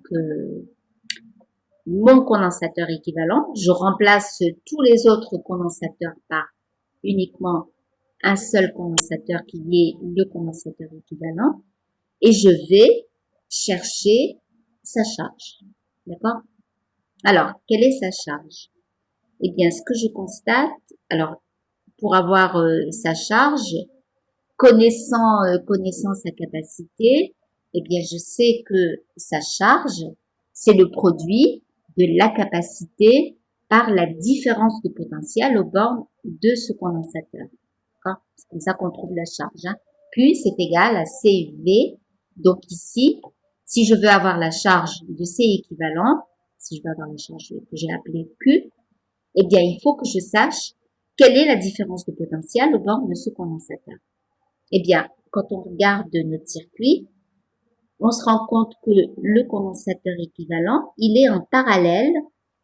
mon condensateur équivalent. Je remplace tous les autres condensateurs par uniquement un seul condensateur qui est le condensateur équivalent. Et je vais chercher sa charge. D'accord? Alors, quelle est sa charge? Eh bien, ce que je constate, alors, pour avoir sa charge, connaissant sa capacité, eh bien, je sais que sa charge, c'est le produit de la capacité par la différence de potentiel aux bornes de ce condensateur. C'est comme ça qu'on trouve la charge. Hein. Q, c'est égal à CV. Donc ici, si je veux avoir la charge de C équivalent, si je veux avoir la charge que j'ai appelée Q, eh bien, il faut que je sache quelle est la différence de potentiel aux bornes de ce condensateur. Eh bien, quand on regarde notre circuit, on se rend compte que le condensateur équivalent, il est en parallèle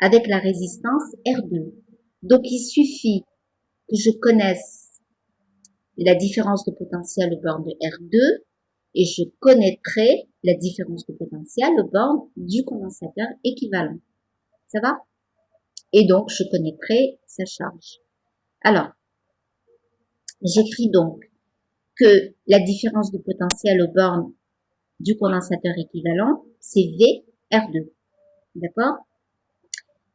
avec la résistance R2. Donc, il suffit que je connaisse la différence de potentiel aux bornes de R2 et je connaîtrai la différence de potentiel aux bornes du condensateur équivalent. Ça va? Et donc, je connaîtrai sa charge. Alors, j'écris donc que la différence de potentiel aux bornes du condensateur équivalent, c'est V R2. D'accord?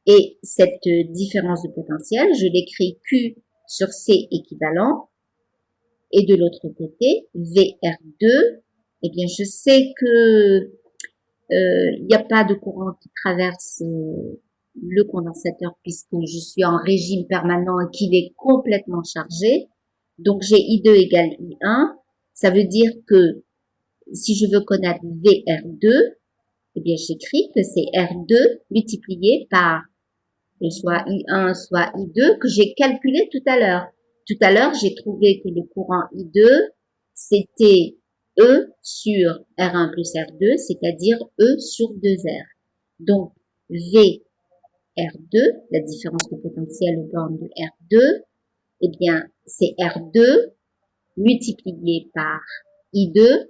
Et cette différence de potentiel, je l'écris Q sur C équivalent. Et de l'autre côté, VR2, eh bien, je sais que il n'y a pas de courant qui traverse le condensateur puisque je suis en régime permanent et qu'il est complètement chargé. Donc, j'ai I2 égale I1. Ça veut dire que si je veux connaître VR2, eh bien, j'écris que c'est R2 multiplié par soit I1, soit I2 que j'ai calculé tout à l'heure. Tout à l'heure, j'ai trouvé que le courant I2, c'était E sur R1 plus R2, c'est-à-dire E sur 2R. Donc, V R2, la différence de potentiel aux bornes de R2, eh bien, c'est R2 multiplié par I2,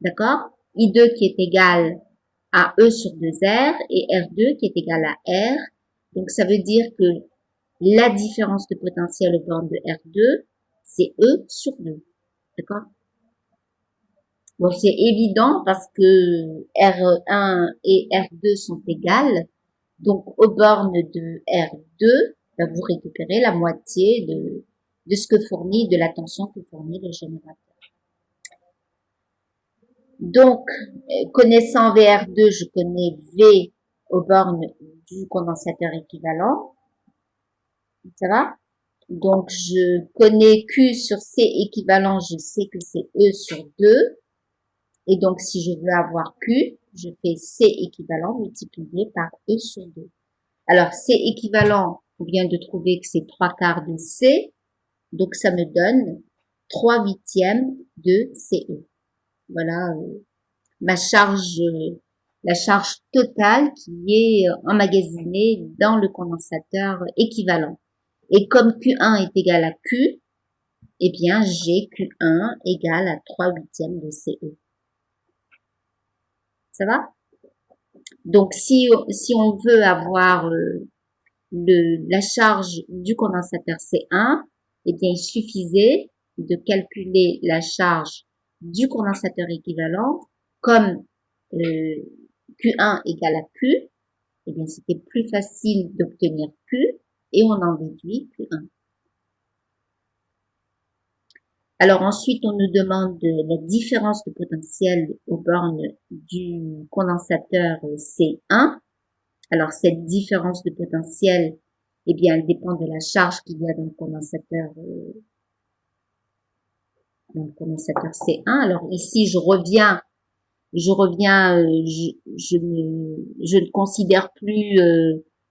d'accord? I2 qui est égal à E sur 2R et R2 qui est égal à R. Donc, ça veut dire que la différence de potentiel aux bornes de R2, c'est E sur 2. D'accord? Bon, c'est évident parce que R1 et R2 sont égales. Donc, aux bornes de R2, ben, vous récupérez la moitié de ce que fournit, de la tension que fournit le générateur. Donc, connaissant VR2, je connais V aux bornes du condensateur équivalent. Ça va? Donc, je connais Q sur C équivalent, je sais que c'est E sur 2. Et donc, si je veux avoir Q, je fais C équivalent multiplié par E sur 2. Alors, C équivalent, on vient de trouver que c'est 3/4 de C. Donc, ça me donne 3/8 de CE. Voilà ma charge, la charge totale qui est emmagasinée dans le condensateur équivalent. Et comme Q1 est égal à Q, eh bien, j'ai Q1 égal à 3/8 de CE. Ça va? Donc, si on veut avoir la charge du condensateur C1, eh bien, il suffisait de calculer la charge du condensateur équivalent comme Q1 égale à Q. Eh bien, c'était plus facile d'obtenir Q et on en déduit Q1. Alors ensuite, on nous demande la différence de potentiel aux bornes du condensateur C1. Alors cette différence de potentiel, eh bien, elle dépend de la charge qu'il y a dans le condensateur C1. Alors ici, je ne considère plus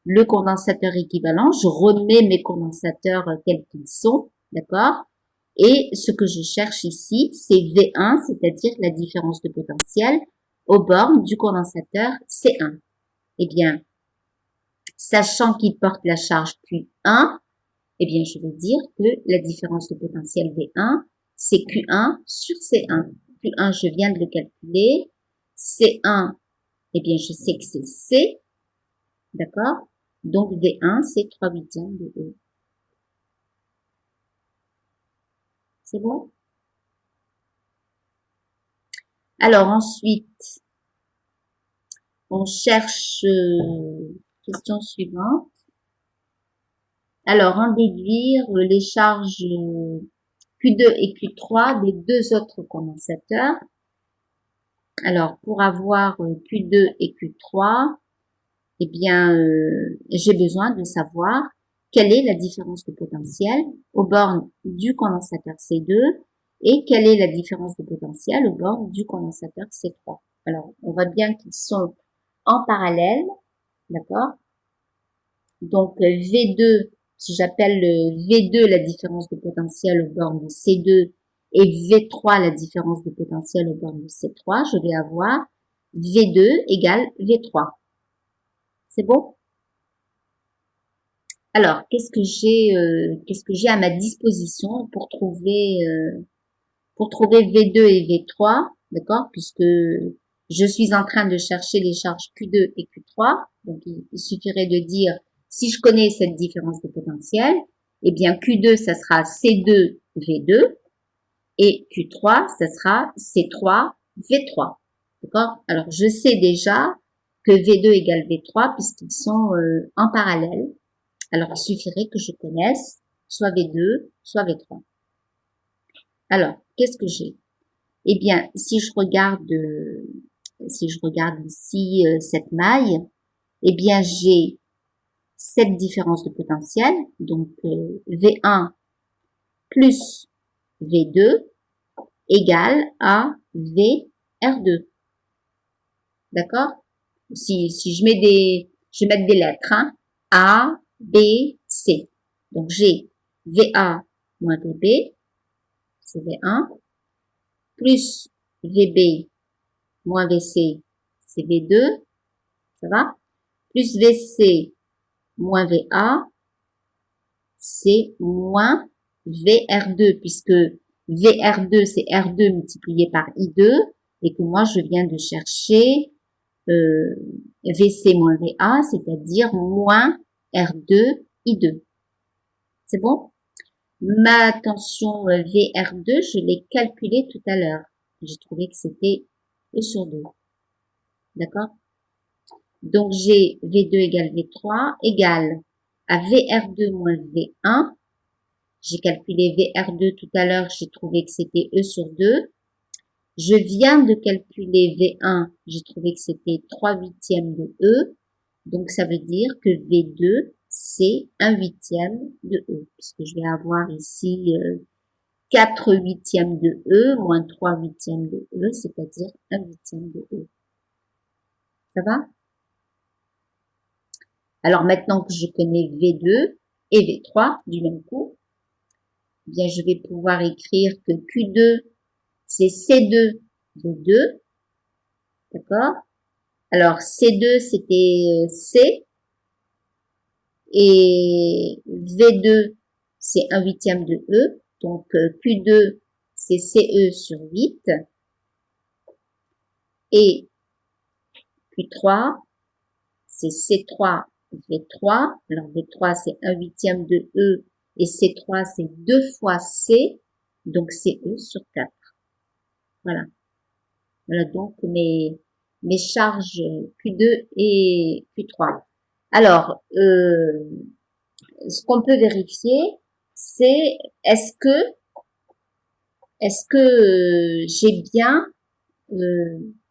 le condensateur équivalent. Je remets mes condensateurs tels qu'ils sont, d'accord? Et ce que je cherche ici, c'est V1, c'est-à-dire la différence de potentiel aux bornes du condensateur C1. Eh bien, sachant qu'il porte la charge Q1, eh bien, je vais dire que la différence de potentiel V1, c'est Q1 sur C1. Q1, je viens de le calculer. C1, eh bien, je sais que c'est C, d'accord? Donc, V1, c'est 3/8 de E. C'est bon? Alors, ensuite, on cherche question suivante. Alors, en déduire les charges Q2 et Q3 des deux autres condensateurs. Alors, pour avoir Q2 et Q3, eh bien, j'ai besoin de savoir quelle est la différence de potentiel aux bornes du condensateur C2 et quelle est la différence de potentiel aux bornes du condensateur C3. Alors, on voit bien qu'ils sont en parallèle, d'accord? Donc, V2, si j'appelle V2 la différence de potentiel aux bornes de C2 et V3 la différence de potentiel aux bornes de C3, je vais avoir V2 égale V3. C'est bon? Alors, qu'est-ce que j'ai à ma disposition pour trouver V2 et V3, d'accord? Puisque je suis en train de chercher les charges Q2 et Q3, donc il suffirait de dire si je connais cette différence de potentiel, eh bien Q2 ça sera C2 V2 et Q3 ça sera C3 V3, d'accord? Alors je sais déjà que V2 égale V3 puisqu'ils sont en parallèle. Alors, il suffirait que je connaisse soit V2, soit V3. Alors, qu'est-ce que j'ai? Eh bien, si je regarde ici cette maille, eh bien, j'ai cette différence de potentiel, donc V1 plus V2 égale à VR2. D'accord? Si je vais mettre des lettres, hein, A, B, C. Donc, j'ai VA moins VB, c'est V1, plus VB moins VC, c'est V2, ça va? Plus VC moins VA, c'est moins VR2, puisque VR2, c'est R2 multiplié par I2, et que moi, je viens de chercher VC moins VA, c'est-à-dire moins R2 I2. C'est bon? Ma tension VR2, je l'ai calculée tout à l'heure. J'ai trouvé que c'était E sur 2. D'accord? Donc, j'ai V2 égale V3 égale à VR2 moins V1. J'ai calculé VR2 tout à l'heure, j'ai trouvé que c'était E sur 2. Je viens de calculer V1, j'ai trouvé que c'était 3 huitièmes de E. Donc, ça veut dire que V2, c'est 1 huitième de E, puisque je vais avoir ici 4 huitièmes de E moins 3 huitièmes de E, c'est-à-dire 1 huitième de E. Ça va? Alors, maintenant que je connais V2 et V3 du même coup, eh bien, je vais pouvoir écrire que Q2, c'est C2 V2, d'accord? Alors, C2, c'était C, et V2, c'est 1 huitième de E, donc Q2, c'est CE sur 8, et Q3, c'est C3 V3, alors V3, c'est 1 huitième de E, et C3, c'est 2 fois C, donc CE sur 4. Voilà. Voilà donc mes charges Q2 et Q3. Alors, ce qu'on peut vérifier, c'est est-ce que j'ai bien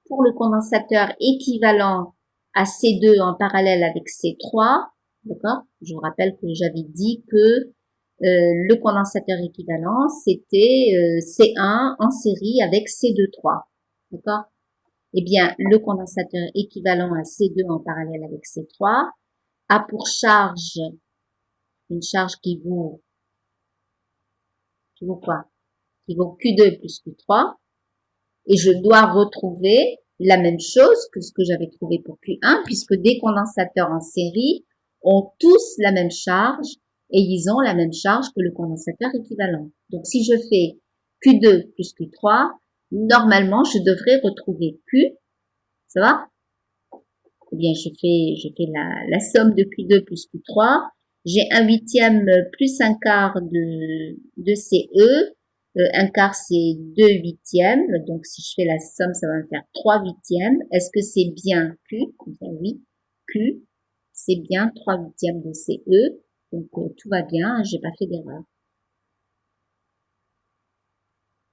pour le condensateur équivalent à C2 en parallèle avec C3, d'accord? Je vous rappelle que j'avais dit que le condensateur équivalent, c'était C1 en série avec C2,3, d'accord? Eh bien, le condensateur équivalent à C2 en parallèle avec C3 a pour charge une charge qui vaut quoi? Qui vaut Q2 plus Q3. Et je dois retrouver la même chose que ce que j'avais trouvé pour Q1, puisque des condensateurs en série ont tous la même charge et ils ont la même charge que le condensateur équivalent. Donc, si je fais Q2 plus Q3, normalement, je devrais retrouver Q. Ça va? Eh bien, je fais la somme de Q2 plus Q3. J'ai 1 huitième plus un quart de CE. Un quart, c'est 2 huitièmes. Donc, si je fais la somme, ça va me faire 3 huitièmes. Est-ce que c'est bien Q? Eh bien, oui. Q, c'est bien 3 huitièmes de CE. Donc, tout va bien. J'ai pas fait d'erreur.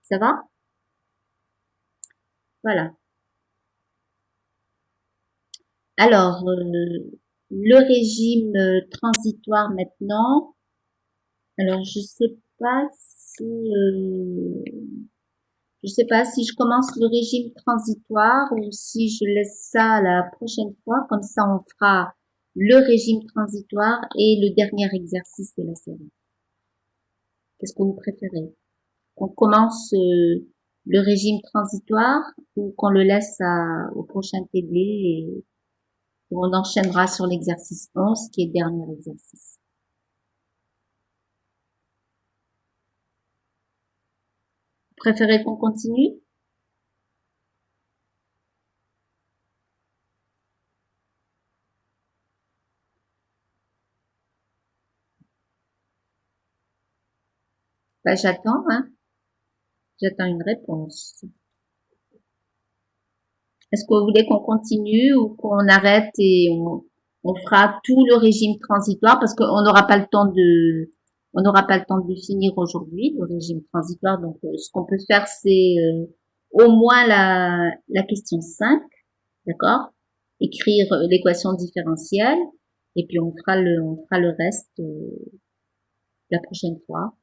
Ça va? Voilà. Alors, le régime transitoire maintenant. Alors, je sais pas si je commence le régime transitoire ou si je laisse ça la prochaine fois. Comme ça, on fera le régime transitoire et le dernier exercice de la série. Qu'est-ce que vous préférez? Qu'on commence le régime transitoire ou qu'on le laisse au prochain TD et on enchaînera sur l'exercice 11 qui est le dernier exercice. Vous préférez qu'on continue? Ben, j'attends, hein. J'attends une réponse. Est-ce que vous voulez qu'on continue ou qu'on arrête et on fera tout le régime transitoire parce qu'on n'aura pas le temps on n'aura pas le temps de définir aujourd'hui le régime transitoire. Donc, ce qu'on peut faire, c'est au moins la question 5, d'accord? Écrire l'équation différentielle et puis on fera le reste la prochaine fois.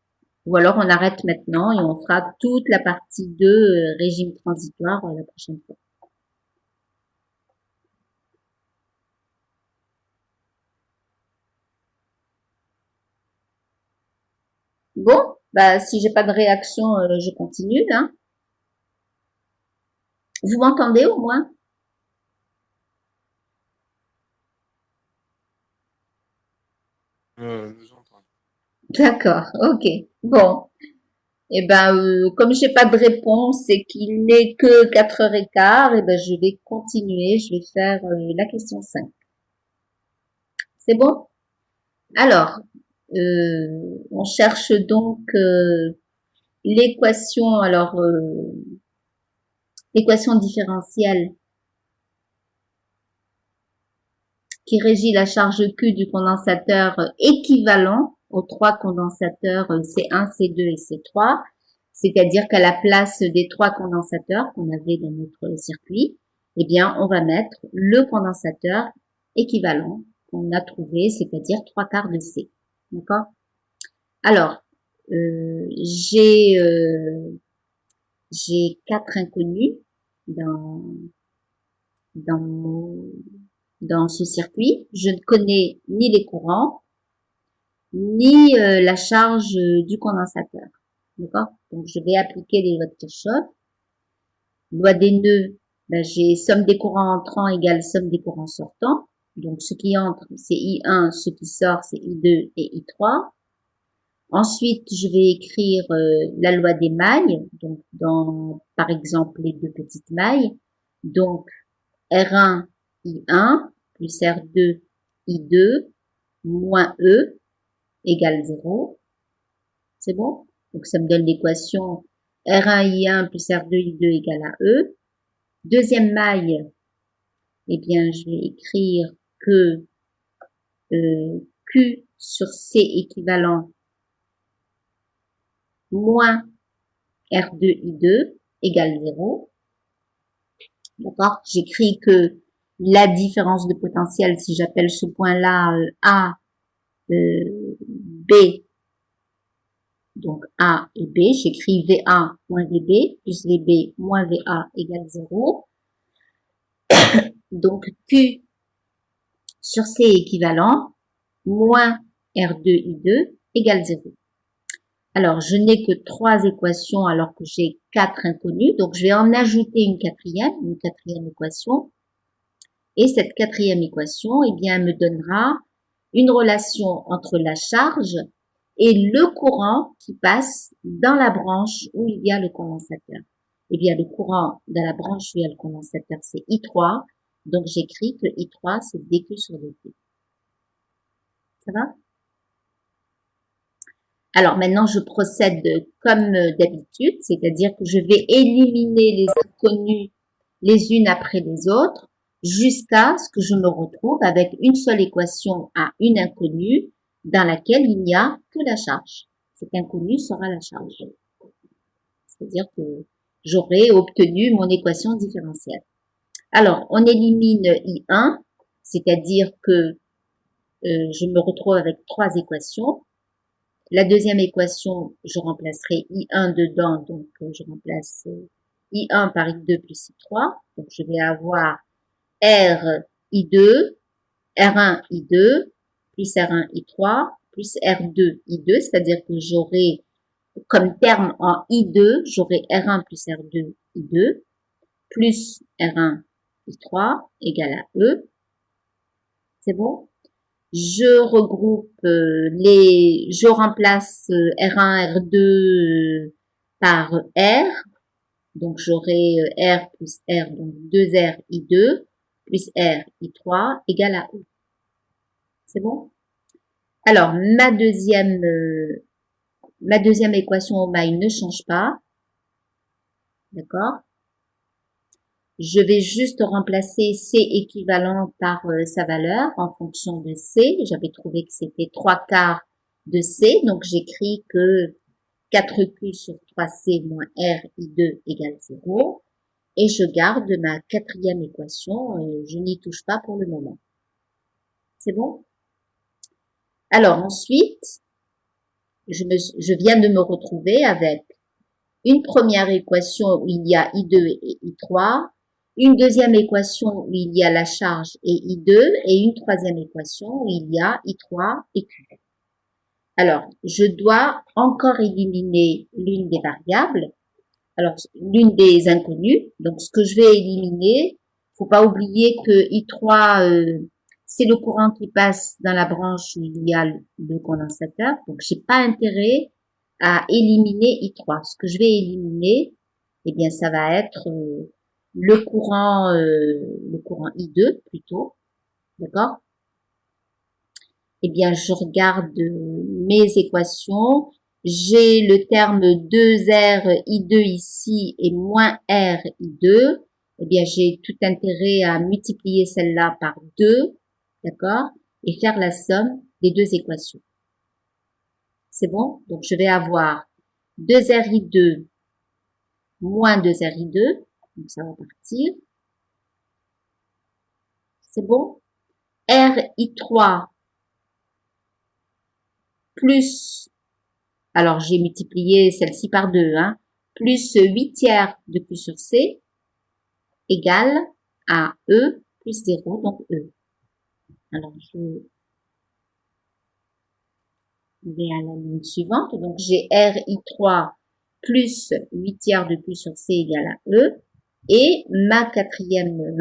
Ou alors on arrête maintenant et on fera toute la partie 2 régime transitoire la prochaine fois. Bon, bah si j'ai pas de réaction, je continue, hein. Vous m'entendez au moins? Nous entendons. D'accord, ok. Bon, et ben comme j'ai pas de réponse et qu'il n'est que 4h15, et ben je vais continuer, je vais faire la question 5. C'est bon? Alors, on cherche donc l'équation. Alors, Équation différentielle qui régit la charge Q du condensateur équivalent aux trois condensateurs C1, C2 et C3, c'est-à-dire qu'à la place des trois condensateurs qu'on avait dans notre circuit, eh bien, on va mettre le condensateur équivalent qu'on a trouvé, c'est-à-dire 3/4 de C. D'accord? Alors, j'ai 4 inconnus dans dans ce circuit. Je ne connais ni les courants, ni la charge du condensateur. D'accord? Donc, je vais appliquer les lois de Kirchhoff. Loi des nœuds, ben, j'ai somme des courants entrants égale somme des courants sortants. Donc, ce qui entre, c'est I1, ce qui sort, c'est I2 et I3. Ensuite, je vais écrire la loi des mailles, donc dans, par exemple, les deux petites mailles. Donc, R1, I1, plus R2, I2, moins E, égale 0. C'est bon? Donc, ça me donne l'équation R1, I1, plus R2, I2, égale à E. Deuxième maille, eh bien, je vais écrire que Q sur C équivalent moins R2I2 égale 0. D'accord? J'écris que la différence de potentiel, si j'appelle ce point-là A, B, donc A et B, j'écris VA moins VB plus VB moins VA égale 0. Donc Q sur C équivalent moins R2I2 égale 0. Alors, je n'ai que 3 équations alors que j'ai 4 inconnues. Donc, je vais en ajouter une quatrième équation. Et cette quatrième équation, eh bien, me donnera une relation entre la charge et le courant qui passe dans la branche où il y a le condensateur. Eh bien, le courant dans la branche où il y a le condensateur, c'est I3. Donc, j'écris que I3, c'est dQ sur dt. Ça va? Alors maintenant, je procède comme d'habitude, c'est-à-dire que je vais éliminer les inconnues les unes après les autres jusqu'à ce que je me retrouve avec une seule équation à une inconnue dans laquelle il n'y a que la charge. Cette inconnue sera la charge. C'est-à-dire que j'aurai obtenu mon équation différentielle. Alors, on élimine I1, c'est-à-dire que je me retrouve avec 3 équations. La deuxième équation, je remplacerai I1 dedans, donc je remplace I1 par I2 plus I3. Donc je vais avoir R I2, R1 I2, plus R1 I3, plus R2 I2, c'est-à-dire que j'aurai comme terme en I2, j'aurai R1 plus R2 I2, plus R1 I3 égale à E. C'est bon? Je regroupe je remplace R1, R2 par R. Donc, j'aurai R plus R, donc 2R I2 plus R I3 égale à E. C'est bon? Alors, ma deuxième équation au maille ne change pas. D'accord? Je vais juste remplacer C équivalent par sa valeur en fonction de C. J'avais trouvé que c'était 3/4 de C. Donc, j'écris que 4Q sur 3C moins R I2 égale 0. Et je garde ma quatrième équation. Je n'y touche pas pour le moment. C'est bon? Alors, ensuite, je viens de me retrouver avec une première équation où il y a I2 et I3, une deuxième équation où il y a la charge et I2, et une troisième équation où il y a I3 et Q. Alors, je dois encore éliminer l'une des variables, alors l'une des inconnues. Donc, ce que je vais éliminer, faut pas oublier que I3, c'est le courant qui passe dans la branche où il y a le condensateur. Donc, j'ai pas intérêt à éliminer I3. Ce que je vais éliminer, eh bien, ça va être le courant I2 plutôt, d'accord? Eh bien, je regarde mes équations j'ai le terme 2R I2 ici et moins R I2, eh bien, j'ai tout intérêt à multiplier celle-là par 2, d'accord, et faire la somme des deux équations. C'est bon? Donc, je vais avoir 2R I2 moins 2R I2, donc ça va partir. C'est bon? R I3 plus, alors j'ai multiplié celle-ci par 2, hein, plus 8 tiers de Q sur C égale à E plus 0, donc E. Alors, je vais à la ligne suivante. Donc, j'ai RI3 plus 8 tiers de Q sur C égale à E. Et ma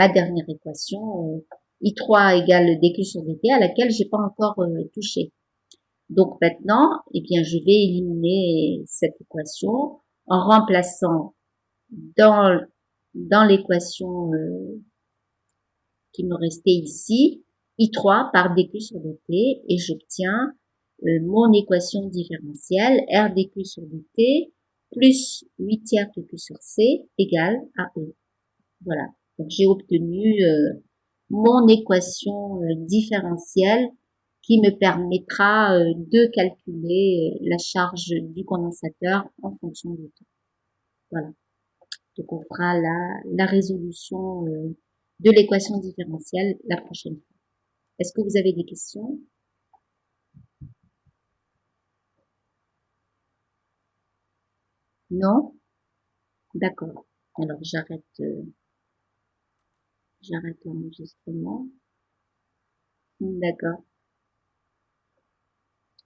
dernière équation, I3 égale dQ sur dt, à laquelle j'ai pas encore touché. Donc maintenant, eh bien, je vais éliminer cette équation en remplaçant dans, dans l'équation qui me restait ici, I3 par dQ sur dt, et j'obtiens mon équation différentielle R dQ sur dt plus 8 tiers de Q sur C égale à E. Voilà. Donc j'ai obtenu mon équation différentielle qui me permettra de calculer la charge du condensateur en fonction du temps. Voilà. Donc on fera la résolution de l'équation différentielle la prochaine fois. Est-ce que vous avez des questions? Non? D'accord. Alors j'arrête l'enregistrement. D'accord.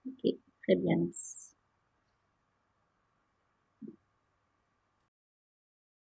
Ok, très bien. Merci.